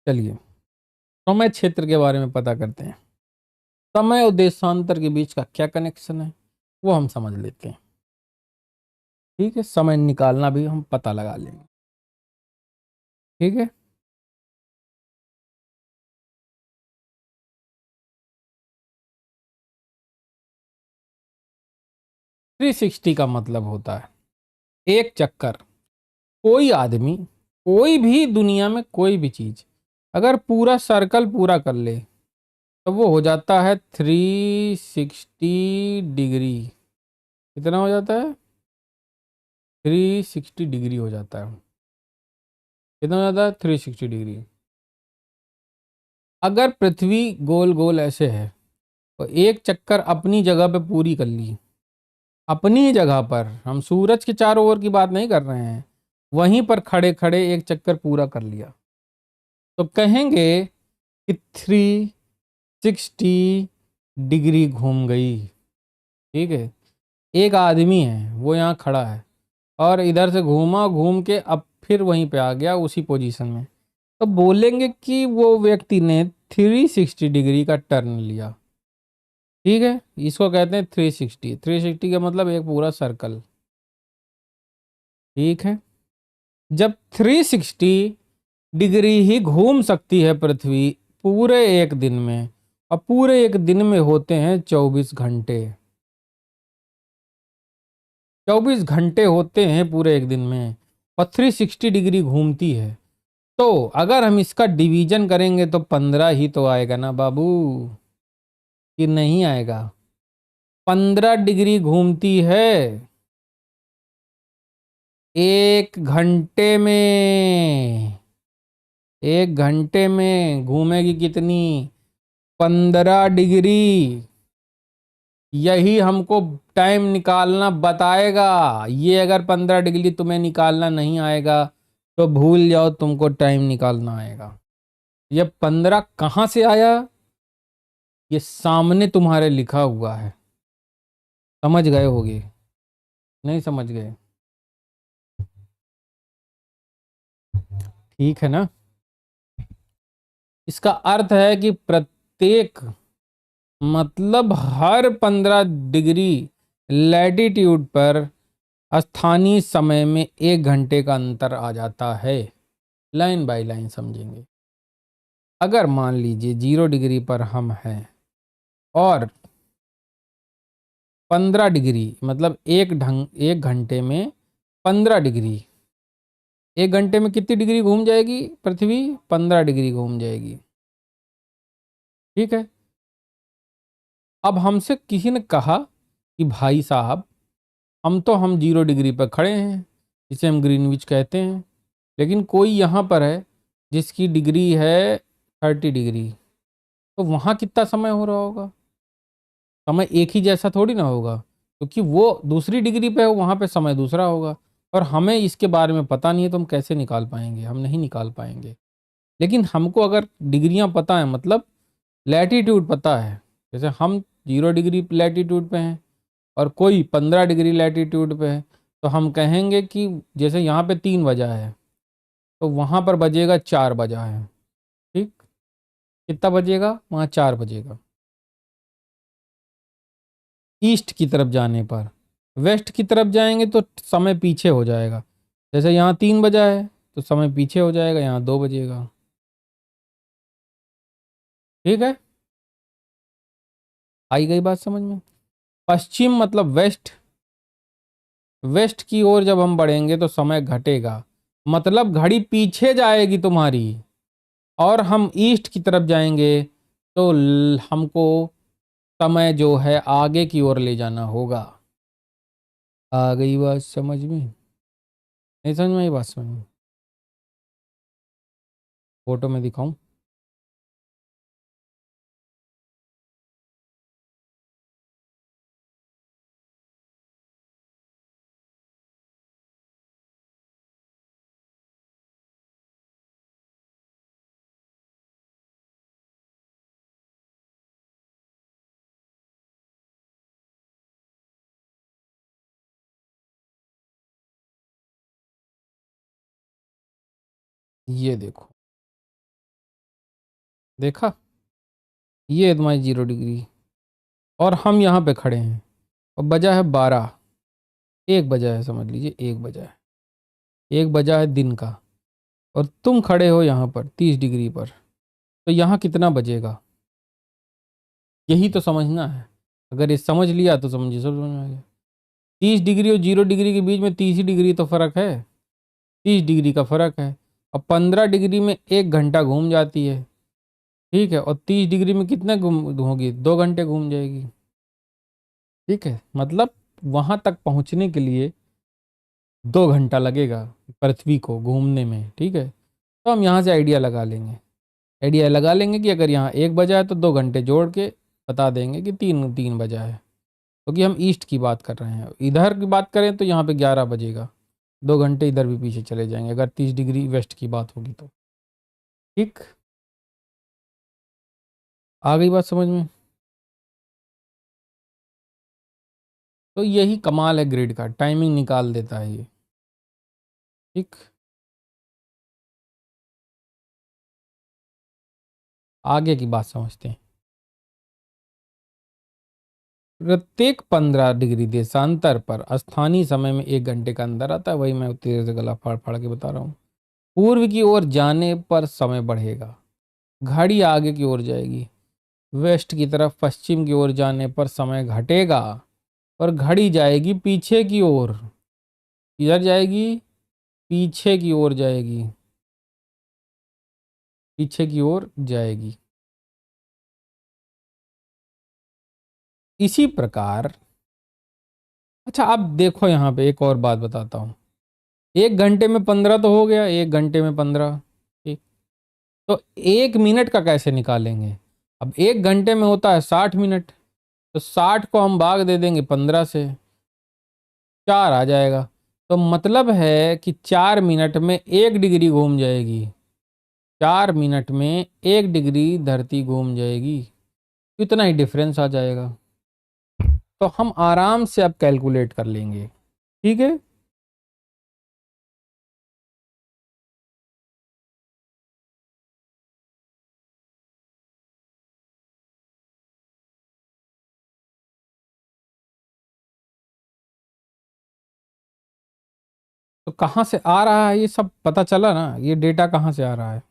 चलिए समय क्षेत्र के बारे में पता करते हैं। समय और देशांतर के बीच का क्या कनेक्शन है वो हम समझ लेते हैं। ठीक है, समय निकालना भी हम पता लगा लेंगे। ठीक है, 360 का मतलब होता है एक चक्कर। कोई आदमी, कोई भी दुनिया में कोई भी चीज अगर पूरा सर्कल पूरा कर ले तो वो हो जाता है 360 डिग्री। कितना हो जाता है? 360 डिग्री हो जाता है। कितना हो जाता है? 360 डिग्री। अगर पृथ्वी गोल गोल ऐसे है तो एक चक्कर अपनी जगह पे पूरी कर ली, अपनी जगह पर, हम सूरज के चारों ओर की बात नहीं कर रहे हैं, वहीं पर खड़े खड़े एक चक्कर पूरा कर लिया तो कहेंगे कि 360 डिग्री घूम गई। ठीक है, एक आदमी है वो यहाँ खड़ा है और इधर से घूमा, घूम के अब फिर वहीं पे आ गया उसी पोजीशन में, तो बोलेंगे कि वो व्यक्ति ने 360 डिग्री का टर्न लिया। ठीक है, इसको कहते हैं 360। 360 का मतलब एक पूरा सर्कल। ठीक है, जब 360 डिग्री ही घूम सकती है पृथ्वी पूरे एक दिन में, और पूरे एक दिन में होते हैं 24 घंटे। 24 घंटे होते हैं पूरे एक दिन में और 360 डिग्री घूमती है, तो अगर हम इसका डिवीजन करेंगे तो 15 ही तो आएगा ना बाबू, कि नहीं आएगा? 15 डिग्री घूमती है एक घंटे में। एक घंटे में घूमेगी कितनी? 15 डिग्री। यही हमको टाइम निकालना बताएगा। ये अगर 15 डिग्री तुम्हें निकालना नहीं आएगा तो भूल जाओ तुमको टाइम निकालना आएगा। ये 15 कहाँ से आया? ये सामने तुम्हारे लिखा हुआ है। समझ गए होगे? नहीं समझ गए? ठीक है ना। इसका अर्थ है कि प्रत्येक, मतलब हर 15 डिग्री लैटिट्यूड पर स्थानीय समय में 1 घंटे का अंतर आ जाता है। लाइन बाय लाइन समझेंगे। अगर मान लीजिए 0 डिग्री पर हम हैं और 15 डिग्री, मतलब एक घंटे में 15 डिग्री, एक घंटे में कितनी डिग्री घूम जाएगी पृथ्वी? 15 डिग्री घूम जाएगी। ठीक है, अब हमसे किसी ने कहा कि भाई साहब हम 0 डिग्री पर खड़े हैं, जिसे हम ग्रीनविच कहते हैं, लेकिन कोई यहाँ पर है जिसकी डिग्री है 30 डिग्री, तो वहाँ कितना समय हो रहा होगा? समय एक ही जैसा थोड़ी ना होगा, क्योंकि वो दूसरी डिग्री पे है, वहाँ पे समय दूसरा होगा। और हमें इसके बारे में पता नहीं है तो हम कैसे निकाल पाएंगे? हम नहीं निकाल पाएंगे। लेकिन हमको अगर डिग्रियां पता है, मतलब लैटिट्यूड पता है, जैसे हम 0 डिग्री लैटिट्यूड पे हैं और कोई 15 डिग्री लैटिट्यूड पे है, तो हम कहेंगे कि जैसे यहाँ पे 3 बजा है तो वहाँ पर बजेगा 4 बजा है। ठीक, कितना बजेगा? वहाँ 4 बजेगा ईस्ट की तरफ जाने पर। वेस्ट की तरफ जाएंगे तो समय पीछे हो जाएगा। जैसे यहाँ 3 बजा है तो समय पीछे हो जाएगा, यहाँ 2 बजेगा। ठीक है, आई गई बात समझ में? पश्चिम मतलब वेस्ट, वेस्ट की ओर जब हम बढ़ेंगे तो समय घटेगा, मतलब घड़ी पीछे जाएगी तुम्हारी। और हम ईस्ट की तरफ जाएंगे तो हमको समय जो है आगे की ओर ले जाना होगा। आ गई बात समझ में? नहीं समझ में आई बात? समझ में? फोटो में दिखाऊं? ये देखो, देखा, ये है तुम्हारी 0 डिग्री, और हम यहाँ पे खड़े हैं और बजा है 12, 1 बजा है, समझ लीजिए 1 बजा है, 1 बजा है दिन का, और तुम खड़े हो यहाँ पर 30 डिग्री पर, तो यहाँ कितना बजेगा, यही तो समझना है। अगर ये समझ लिया तो समझिए सब समझ में आ गया। 30 डिग्री और 0 डिग्री के बीच में 30 ही डिग्री तो फर्क है, 30 डिग्री का फर्क है। और 15 डिग्री में 1 घंटा घूम जाती है, ठीक है, और 30 डिग्री में कितना घूम होगी, 2 घंटे घूम जाएगी, ठीक है। मतलब वहां तक पहुंचने के लिए 2 घंटा लगेगा पृथ्वी को घूमने में, ठीक है। तो हम यहाँ से आइडिया लगा लेंगे, आइडिया लगा लेंगे कि अगर यहाँ 1 बजा है तो 2 घंटे जोड़ के बता देंगे कि 3 बजा है, क्योंकि हम ईस्ट की बात कर रहे हैं। इधर की बात करें तो यहाँ पे 11 बजेगा, 2 घंटे इधर भी पीछे चले जाएंगे अगर 30 डिग्री वेस्ट की बात होगी तो, ठीक। आ गई बात समझ में? तो यही कमाल है ग्रिड का, टाइमिंग निकाल देता है ये, ठीक। आगे की बात समझते हैं। प्रत्येक 15 डिग्री देशांतर पर स्थानीय समय में 1 घंटे का अंदर आता है, वही मैं तेरे से गला फाड़ फाड़ के बता रहा हूँ। पूर्व की ओर जाने पर समय बढ़ेगा, घड़ी आगे की ओर जाएगी। वेस्ट की तरफ पश्चिम की ओर जाने पर समय घटेगा और घड़ी जाएगी पीछे की ओर। इधर जाएगी, पीछे की ओर जाएगी, पीछे की ओर जाएगी। इसी प्रकार, अच्छा अब देखो यहाँ पे एक और बात बताता हूँ। 1 घंटे में 15 तो हो गया, 1 घंटे में 15, ठीक। तो 1 मिनट का कैसे निकालेंगे? अब 1 घंटे में होता है 60 मिनट, तो 60 को हम भाग दे देंगे 15 से, 4 आ जाएगा। तो मतलब है कि 4 मिनट में 1 डिग्री घूम जाएगी, 4 मिनट में 1 डिग्री धरती घूम जाएगी, इतना ही डिफरेंस आ जाएगा। तो हम आराम से अब कैलकुलेट कर लेंगे, ठीक है। तो कहाँ से आ रहा है ये सब पता चला ना, ये डेटा कहाँ से आ रहा है?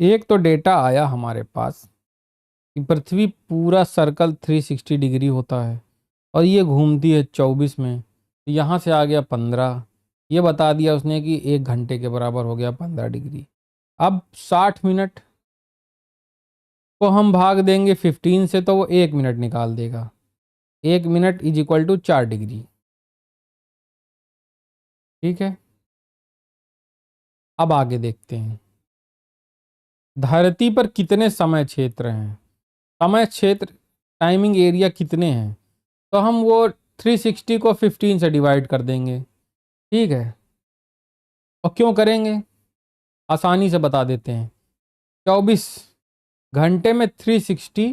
एक तो डेटा आया हमारे पास कि पृथ्वी पूरा सर्कल 360 डिग्री होता है और ये घूमती है 24 में। यहाँ से आ गया 15, ये बता दिया उसने कि 1 घंटे के बराबर हो गया 15 डिग्री। अब 60 मिनट को हम भाग देंगे 15 से, तो वो 1 मिनट निकाल देगा। 1 minute is equal to 4 degree, ठीक है। अब आगे देखते हैं, धरती पर कितने समय क्षेत्र हैं, समय क्षेत्र टाइमिंग एरिया कितने हैं। तो हम वो 360 को 15 से डिवाइड कर देंगे, ठीक है। और क्यों करेंगे, आसानी से बता देते हैं। 24 घंटे में 360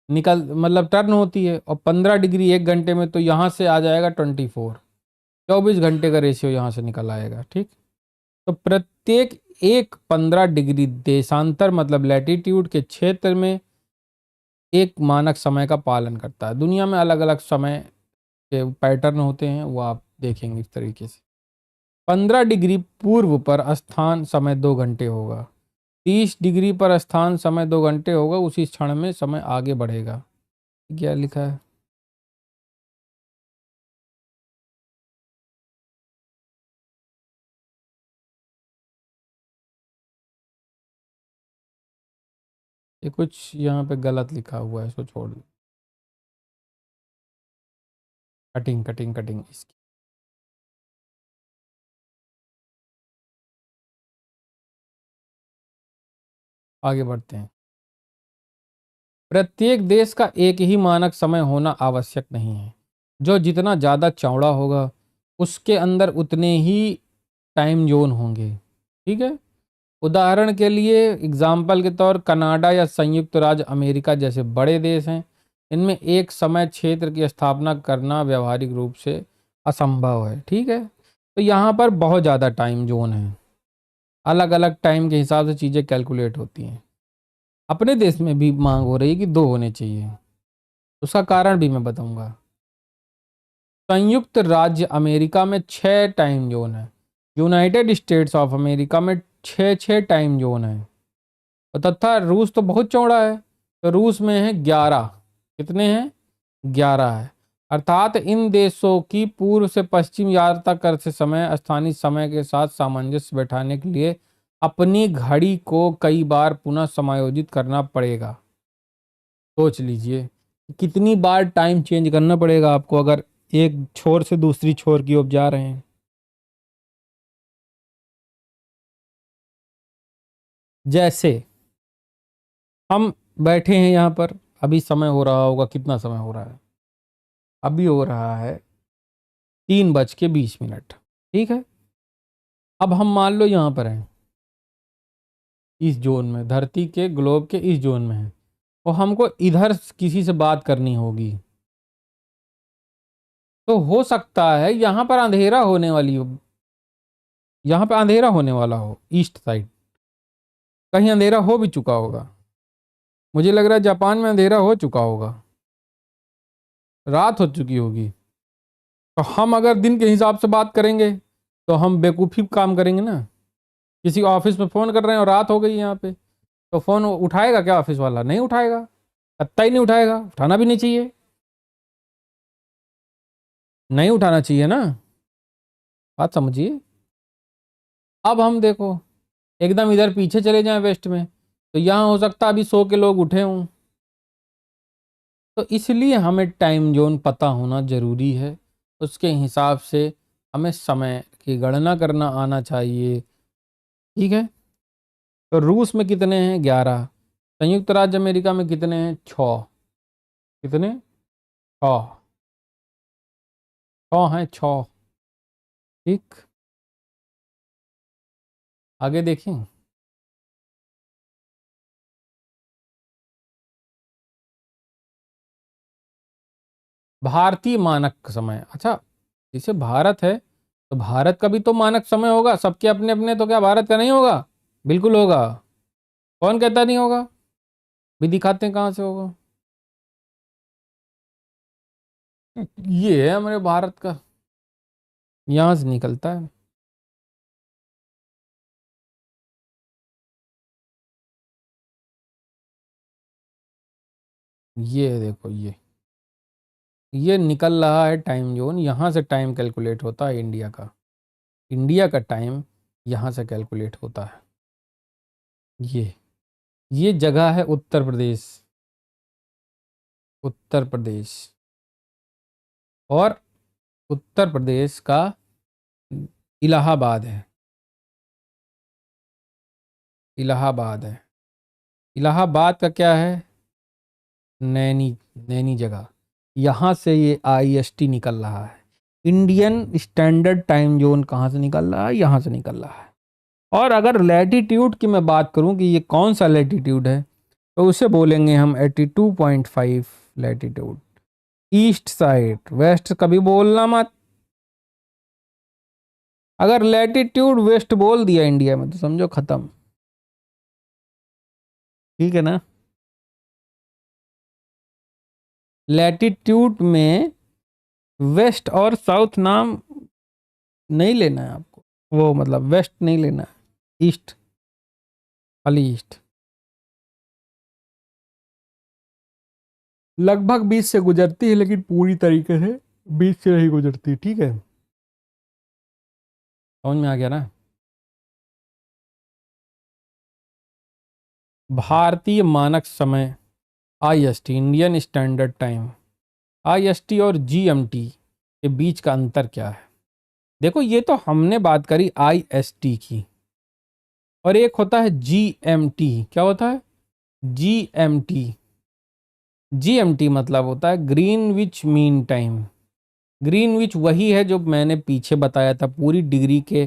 निकल मतलब टर्न होती है, और 15 डिग्री 1 घंटे में, तो यहाँ से आ जाएगा 24, 24 घंटे का रेशियो यहाँ से निकल आएगा, ठीक। तो प्रत्येक एक 15 डिग्री देशांतर मतलब लैटिट्यूड के क्षेत्र में एक मानक समय का पालन करता है। दुनिया में अलग अलग समय के पैटर्न होते हैं, वो आप देखेंगे इस तरीके से। 15 डिग्री पूर्व पर स्थान समय 2 घंटे होगा, 30 डिग्री पर स्थान समय 2 घंटे होगा, उसी क्षण में समय आगे बढ़ेगा। क्या लिखा है? ये कुछ यहाँ पे गलत लिखा हुआ है, इसको छोड़ दो। कटिंग कटिंग कटिंग इसकी। आगे बढ़ते हैं। प्रत्येक देश का एक ही मानक समय होना आवश्यक नहीं है, जो जितना ज़्यादा चौड़ा होगा उसके अंदर उतने ही टाइम जोन होंगे, ठीक है। उदाहरण के लिए एग्जाम्पल के तौर कनाडा या संयुक्त राज्य अमेरिका जैसे बड़े देश हैं, इनमें एक समय क्षेत्र की स्थापना करना व्यावहारिक रूप से असंभव है, ठीक है। तो यहाँ पर बहुत ज़्यादा टाइम जोन है, अलग अलग टाइम के हिसाब से चीज़ें कैलकुलेट होती हैं। अपने देश में भी मांग हो रही है कि 2 होने चाहिए, उसका कारण भी मैं बताऊंगा। संयुक्त राज्य अमेरिका में 6 टाइम जोन है। यूनाइटेड स्टेट्स ऑफ अमेरिका में 6 टाइम जोन है। और तथा रूस तो बहुत चौड़ा है, तो रूस में है 11। कितने हैं? 11 है। अर्थात इन देशों की पूर्व से पश्चिम यात्रा करते समय स्थानीय समय के साथ सामंजस्य बैठाने के लिए अपनी घड़ी को कई बार पुनः समायोजित करना पड़ेगा। सोच लीजिए कितनी बार टाइम चेंज करना पड़ेगा आपको अगर एक छोर से दूसरी छोर की ओर जा रहे हैं। जैसे हम बैठे हैं यहाँ पर, अभी समय हो रहा होगा, कितना समय हो रहा है? अभी हो रहा है 3:20। ठीक है। अब हम मान लो यहाँ पर हैं, इस जोन में, धरती के ग्लोब के इस जोन में है, और हमको इधर किसी से बात करनी होगी। तो हो सकता है यहाँ पर अंधेरा होने वाली हो, यहाँ पर अंधेरा होने वाला हो ईस्ट साइड, कहीं अंधेरा हो भी चुका होगा। मुझे लग रहा है जापान में अंधेरा हो चुका होगा, रात हो चुकी होगी। तो हम अगर दिन के हिसाब से बात करेंगे तो हम बेवकूफ़ी काम करेंगे ना। किसी ऑफिस में फ़ोन कर रहे हैं और रात हो गई यहाँ पे, तो फ़ोन उठाएगा क्या ऑफिस वाला? नहीं उठाएगा, कत्ता ही नहीं उठाएगा, उठाना भी नहीं चाहिए, नहीं उठाना चाहिए ना। बात समझिए। अब हम देखो एकदम इधर पीछे चले जाएं वेस्ट में, तो यहाँ हो सकता है अभी 100 के लोग उठे हों। तो इसलिए हमें टाइम जोन पता होना जरूरी है, उसके हिसाब से हमें समय की गणना करना आना चाहिए। ठीक है। तो रूस में कितने हैं? 11। संयुक्त राज्य अमेरिका में कितने हैं? 6। कितने? 6। 6 हैं, 6। ठीक। आगे देखें। भारतीय मानक समय, अच्छा जैसे भारत है तो भारत का भी तो मानक समय होगा, सबके अपने अपने, तो क्या भारत का नहीं होगा? बिल्कुल होगा। कौन कहता नहीं होगा? भी दिखाते हैं कहाँ से होगा। ये है हमारे भारत का, यहाँ से निकलता है। ये देखो, ये निकल रहा है टाइम जोन, यहाँ से टाइम कैलकुलेट होता है इंडिया का। इंडिया का टाइम यहाँ से कैलकुलेट होता है। ये जगह है उत्तर प्रदेश। उत्तर प्रदेश, और उत्तर प्रदेश का इलाहाबाद है। इलाहाबाद है। इलाहाबाद का क्या है? नैनी, नैनी जगह। यहाँ से ये IST निकल रहा है। इंडियन स्टैंडर्ड टाइम जोन कहाँ से निकल रहा है? यहाँ से निकल रहा है। और अगर लैटिट्यूड की मैं बात करूं कि ये कौन सा लैटिट्यूड है, तो उसे बोलेंगे हम 82.5 लैटिट्यूड। ईस्ट साइड, वेस्ट कभी बोलना मत। अगर लैटिट्यूड वेस्ट बोल दिया इंडिया में तो समझो खत्म। ठीक है ना। लैटिट्यूड में वेस्ट और साउथ नाम नहीं लेना है आपको, वो मतलब वेस्ट नहीं लेना है, ईस्ट, खाली ईस्ट। लगभग 20 से गुजरती है, लेकिन पूरी तरीके से 20 से नहीं गुजरती। ठीक है, समझ में आ गया ना। भारतीय मानक समय IST, Indian standard time, IST और GMT के बीच का अंतर क्या है? देखो ये तो हमने बात करी IST की, और एक होता है GMT। क्या होता है? GMT। GMT मतलब होता है ग्रीनविच मीन टाइम। ग्रीनविच वही है जो मैंने पीछे बताया था, पूरी डिग्री के,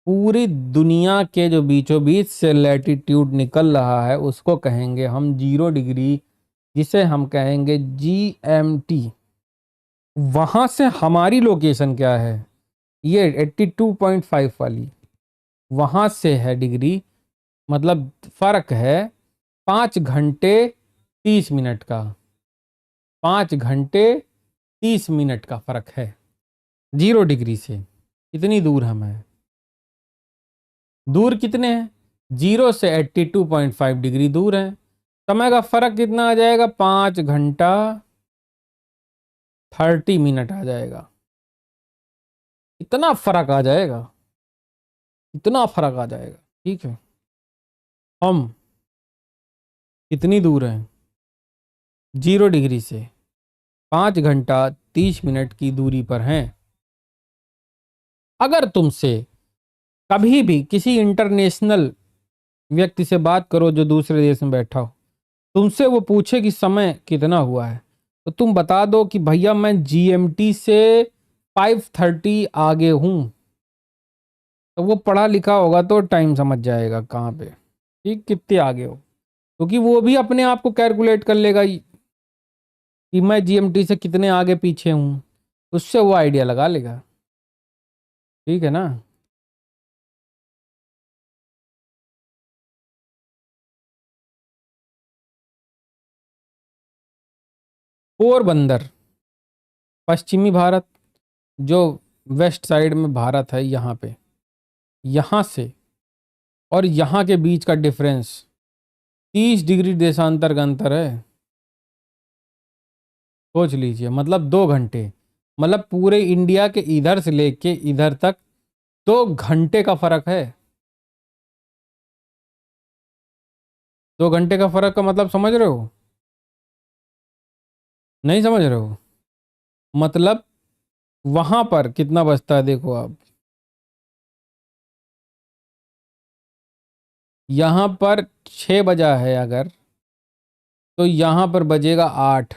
पूरी दुनिया के जो बीचों बीच से लैटिट्यूड निकल रहा है उसको कहेंगे हम 0 डिग्री, जिसे हम कहेंगे GMT। वहां से हमारी लोकेशन क्या है? ये 82.5 वाली, वहाँ से है डिग्री, मतलब फर्क है 5 घंटे 30 मिनट का। 5 घंटे 30 मिनट का फर्क है 0 डिग्री से। इतनी दूर हम हैं। दूर कितने हैं? 0 से 82.5 डिग्री दूर है। समय का फर्क कितना आ जाएगा? 5 घंटा 30 मिनट आ जाएगा। इतना फर्क आ जाएगा, इतना फर्क आ जाएगा। ठीक है, हम कितनी दूर हैं 0 डिग्री से? 5 घंटा 30 मिनट की दूरी पर हैं। अगर तुमसे कभी भी किसी इंटरनेशनल व्यक्ति से बात करो जो दूसरे देश में बैठा हो, तुमसे वो पूछे कि समय कितना हुआ है, तो तुम बता दो कि भैया मैं जीएमटी से 5:30 आगे हूं। तो वो पढ़ा लिखा होगा तो टाइम समझ जाएगा कहाँ पे, ठीक, कितने आगे हो। क्योंकि वो भी अपने आप को कैलकुलेट कर लेगा कि मैं जीएमटी से कितने आगे पीछे हूं, उससे वो आइडिया लगा लेगा। ठीक है ना। पोरबंदर, पश्चिमी भारत, जो वेस्ट साइड में भारत है, यहाँ पे, यहाँ से और यहाँ के बीच का डिफरेंस 30 डिग्री देशांतर का अंतर है। सोच लीजिए, मतलब 2 घंटे, मतलब पूरे इंडिया के इधर से लेके इधर तक 2 घंटे का फर्क है। 2 घंटे का फर्क का मतलब समझ रहे हो? नहीं समझ रहे हो? मतलब वहां पर कितना बजता है देखो आप। यहाँ पर 6 बजा है अगर, तो यहाँ पर बजेगा 8।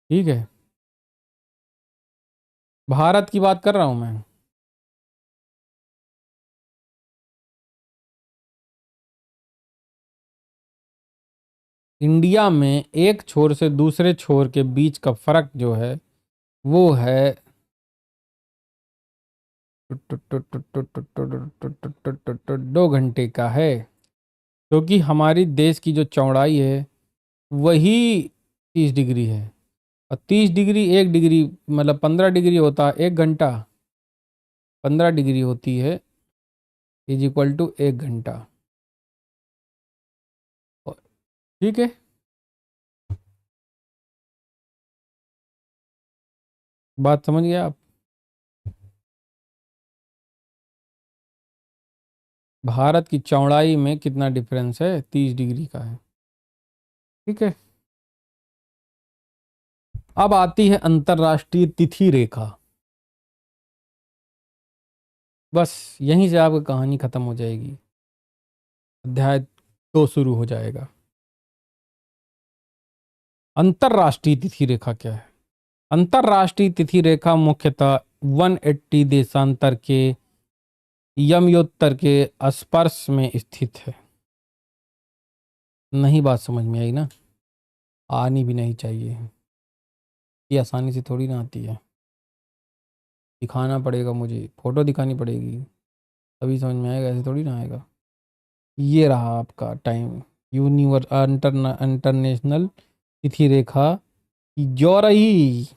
ठीक है, भारत की बात कर रहा हूं मैं। इंडिया में एक छोर से दूसरे छोर के बीच का फर्क जो है वो है 2 घंटे का है। क्योंकि हमारी देश की जो चौड़ाई है वही 30 डिग्री है, और 30 डिग्री 1 डिग्री, मतलब 15 डिग्री होता है 1 घंटा। 15 डिग्री होती है = 1 घंटा। ठीक है, बात समझ गए आप? भारत की चौड़ाई में कितना डिफरेंस है? 30 डिग्री का है। ठीक है, अब आती है अंतरराष्ट्रीय तिथि रेखा। बस यहीं से आपकी कहानी खत्म हो जाएगी, अध्याय 2 शुरू हो जाएगा। अंतरराष्ट्रीय तिथि रेखा क्या है? अंतरराष्ट्रीय तिथि रेखा मुख्यतः 180 देशांतर के यमयोत्तर के स्पर्श में स्थित है। नहीं, बात समझ में आई ना? आनी भी नहीं चाहिए, ये आसानी से थोड़ी ना आती है। दिखाना पड़ेगा, मुझे फोटो दिखानी पड़ेगी तभी समझ में आएगा, ऐसे थोड़ी ना आएगा। ये रहा आपका टाइम। इंटरनेशनल तिथि रेखा जो रही,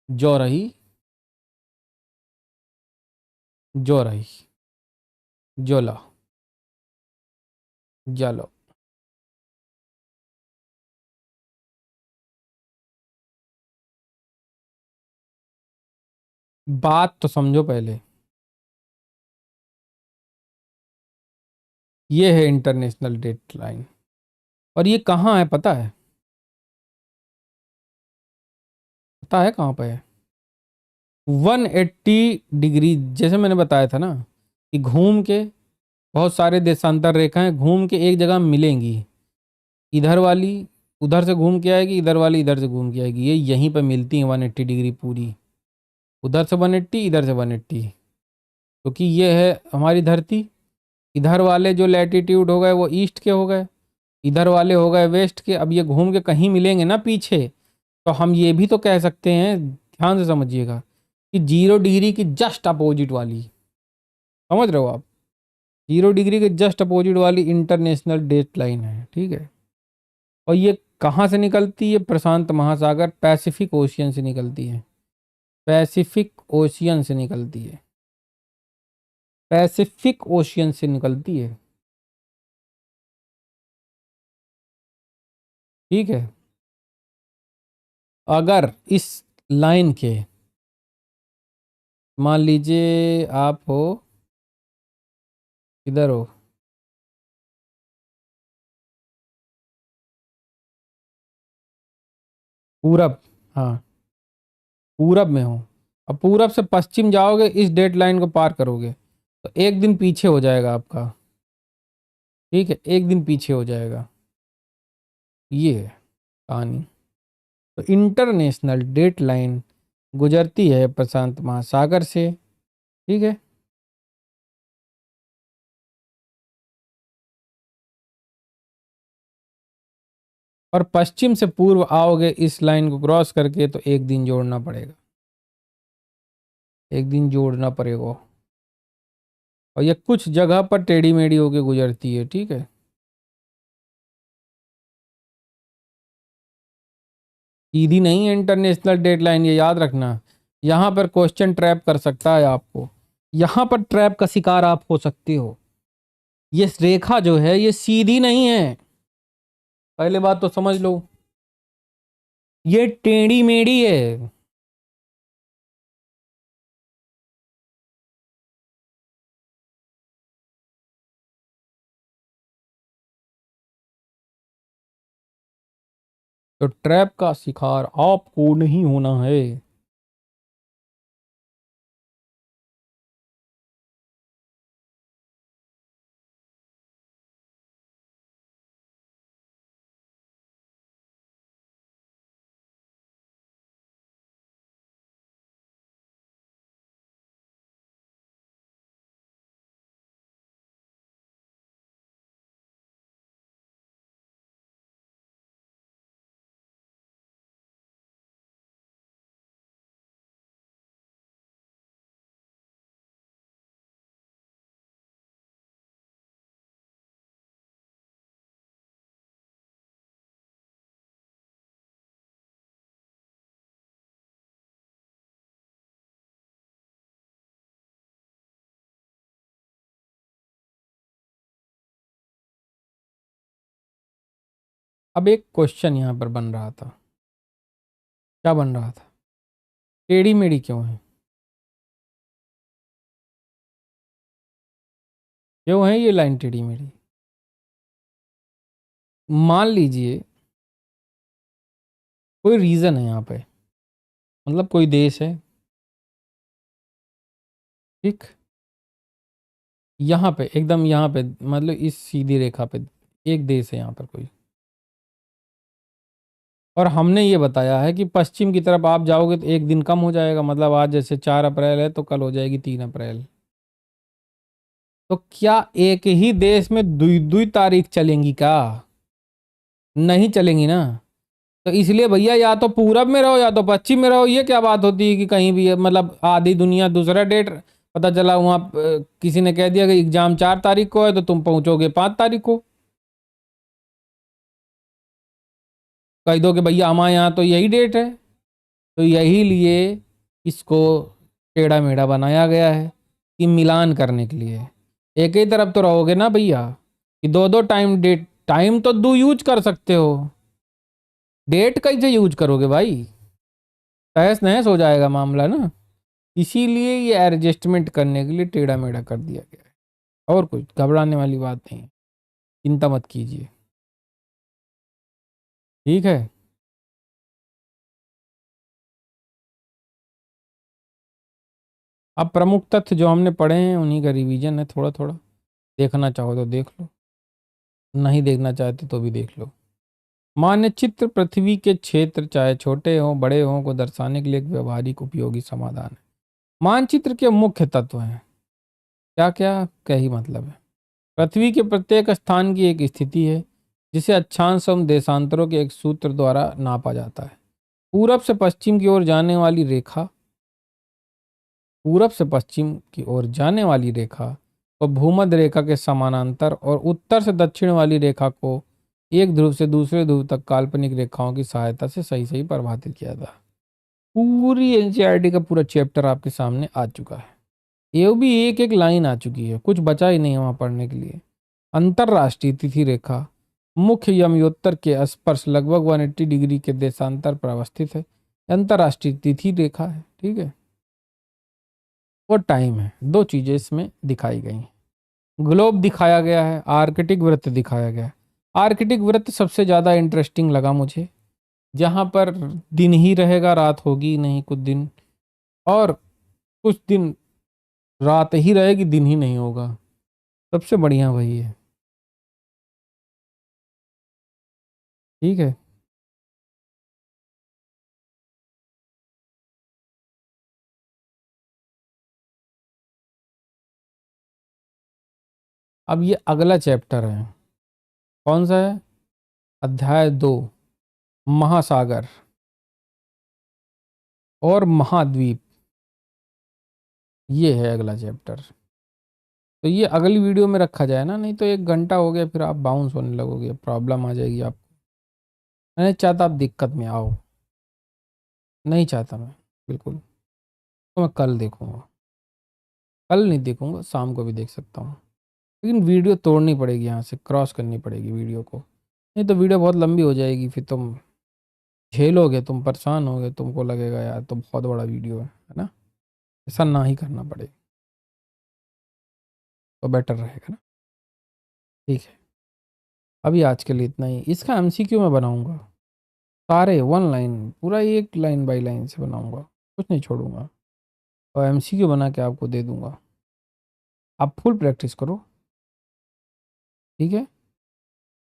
जो रही, जो रही, जो ला, जालो। बात तो समझो पहले। ये है इंटरनेशनल डेट लाइन, और ये कहाँ है पता है? पता है कहाँ पे है? 180 डिग्री, जैसे मैंने बताया था ना कि घूम के बहुत सारे देशांतर रेखाएं घूम के एक जगह मिलेंगी। इधर वाली उधर से घूम के आएगी, इधर वाली इधर से घूम के आएगी, ये यहीं पर मिलती है 180 डिग्री पूरी। उधर से 180, इधर से 180। क्योंकि ये है हमारी धरती। इधर वाले जो लैटिट्यूड हो गए वो ईस्ट के हो गए, इधर वाले हो गए वेस्ट के। अब ये घूम के कहीं मिलेंगे ना पीछे, तो हम ये भी तो कह सकते हैं, ध्यान से समझिएगा, कि 0 डिग्री की जस्ट अपोजिट वाली समझ रहे हो आप? 0 डिग्री के जस्ट अपोजिट वाली इंटरनेशनल डेट लाइन है, ठीक है। और ये कहाँ से निकलती है? प्रशांत महासागर, पैसिफिक ओशियन से निकलती है। पैसिफिक ओशियन से निकलती है। पैसिफिक ओशियन से निकलती है, ठीक है। अगर इस लाइन के, मान लीजिए आप हो, इधर हो, पूरब, हाँ पूरब में हो, अब पूरब से पश्चिम जाओगे, इस डेट लाइन को पार करोगे तो एक दिन पीछे हो जाएगा आपका, ठीक है, एक दिन पीछे हो जाएगा। ये है कहानी। तो इंटरनेशनल डेट लाइन गुजरती है प्रशांत महासागर से, ठीक है। और पश्चिम से पूर्व आओगे इस लाइन को क्रॉस करके तो एक दिन जोड़ना पड़ेगा, एक दिन जोड़ना पड़ेगा। और ये कुछ जगह पर टेढ़ी मेढ़ी होके गुजरती है, ठीक है। सीधी नहीं है इंटरनेशनल डेडलाइन, ये याद रखना। यहाँ पर क्वेश्चन ट्रैप कर सकता है आपको, यहाँ पर ट्रैप का शिकार आप हो सकते हो। ये रेखा जो है ये सीधी नहीं है, पहले बात तो समझ लो, ये टेढ़ी मेढ़ी है। तो ट्रैप का शिकार आपको नहीं होना है। अब एक क्वेश्चन यहाँ पर बन रहा था, क्या बन रहा था? टेढ़ी मेढ़ी क्यों है? क्यों है ये लाइन टेढ़ी मेढ़ी? मान लीजिए कोई रीजन है यहाँ पे, मतलब कोई देश है, ठीक, यहाँ पे एकदम, यहाँ पे मतलब इस सीधी रेखा पे एक देश है यहाँ पर कोई, और हमने ये बताया है कि पश्चिम की तरफ आप जाओगे तो एक दिन कम हो जाएगा, मतलब आज जैसे 4 अप्रैल है तो कल हो जाएगी 3 अप्रैल। तो क्या एक ही देश में दुई दुई तारीख चलेंगी क्या? नहीं चलेंगी ना। तो इसलिए भैया या तो पूरब में रहो या तो पश्चिम में रहो। ये क्या बात होती है कि कहीं भी मतलब आधी दुनिया दूसरा डेट, पता चला वहाँ किसी ने कह दिया कि एग्जाम 4 तारीख को है तो तुम पहुंचोगे 5 तारीख को, कह दो कि भैया हमारे यहाँ तो यही डेट है। तो यही लिए इसको टेढ़ा मेढ़ा बनाया गया है कि मिलान करने के लिए। एक ही तरफ तो रहोगे ना भैया, कि दो दो टाइम डेट, टाइम तो दो यूज कर सकते हो, डेट कैसे यूज करोगे भाई? तहस नहस हो जाएगा मामला ना। इसीलिए ये एडजस्टमेंट करने के लिए टेढ़ा मेढ़ा कर दिया गया है, और कुछ घबराने वाली बात नहीं है, चिंता मत कीजिए, ठीक है। अब प्रमुख तथ्य जो हमने पढ़े हैं उन्हीं का रिवीजन है, थोड़ा थोड़ा देखना चाहो तो देख लो, नहीं देखना चाहते तो भी देख लो। मानचित्र पृथ्वी के क्षेत्र चाहे छोटे हों बड़े हों को दर्शाने के लिए एक व्यवहारिक उपयोगी समाधान है। मानचित्र के मुख्य तत्व हैं क्या क्या, क्या ही मतलब है? पृथ्वी के प्रत्येक स्थान की एक स्थिति है जिसे अक्षांश एवं देशांतरों के एक सूत्र द्वारा नापा जाता है। पूरब से पश्चिम की ओर जाने वाली रेखा, पूरब से पश्चिम की ओर जाने वाली रेखा और भूमध्य रेखा के समानांतर और उत्तर से दक्षिण वाली रेखा को एक ध्रुव से दूसरे ध्रुव तक काल्पनिक रेखाओं की सहायता से सही सही परिभाषित किया था। पूरी एनसीईआरटी का पूरा चैप्टर आपके सामने आ चुका है। ये भी एक एक लाइन आ चुकी है, कुछ बचा ही नहीं है वहां पढ़ने के लिए। अंतरराष्ट्रीय तिथि रेखा मुख्य यमयोत्तर के स्पर्श लगभग 180 डिग्री के देशांतर पर अवस्थित है। अंतरराष्ट्रीय तिथि रेखा है, ठीक है, और टाइम है, दो चीजें इसमें दिखाई गई हैं। ग्लोब दिखाया गया है, आर्कटिक वृत्त दिखाया गया है। आर्कटिक वृत्त सबसे ज्यादा इंटरेस्टिंग लगा मुझे, जहां पर दिन ही रहेगा, रात होगी नहीं कुछ दिन, और कुछ दिन रात ही रहेगी, दिन ही नहीं होगा। सबसे बढ़िया वही है, ठीक है। अब ये अगला चैप्टर है, कौन सा है? अध्याय 2, महासागर और महाद्वीप। ये है अगला चैप्टर। तो ये अगली वीडियो में रखा जाए ना, नहीं तो 1 घंटा हो गया फिर आप बाउंस होने लगोगे, प्रॉब्लम आ जाएगी आप। मैं नहीं चाहता आप दिक्कत में आओ, नहीं चाहता मैं, बिल्कुल। तो मैं कल देखूंगा, कल नहीं देखूंगा, शाम को भी देख सकता हूँ। लेकिन वीडियो तोड़नी पड़ेगी, यहाँ से क्रॉस करनी पड़ेगी वीडियो को, नहीं तो वीडियो बहुत लंबी हो जाएगी, फिर तुम झेलोगे, तुम परेशान होगे, तुमको लगेगा यार तो बहुत बड़ा वीडियो है ना। ऐसा ना ही करना पड़ेगा तो बेटर रहेगा ना। ठीक है, अभी आज के लिए इतना ही। इसका एमसीक्यू मैं बनाऊंगा सारे 1 लाइन, पूरा एक लाइन बाई लाइन से बनाऊंगा, कुछ नहीं छोड़ूंगा, और एमसीक्यू बना के आपको दे दूंगा। आप फुल प्रैक्टिस करो, ठीक है।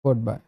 Good bye.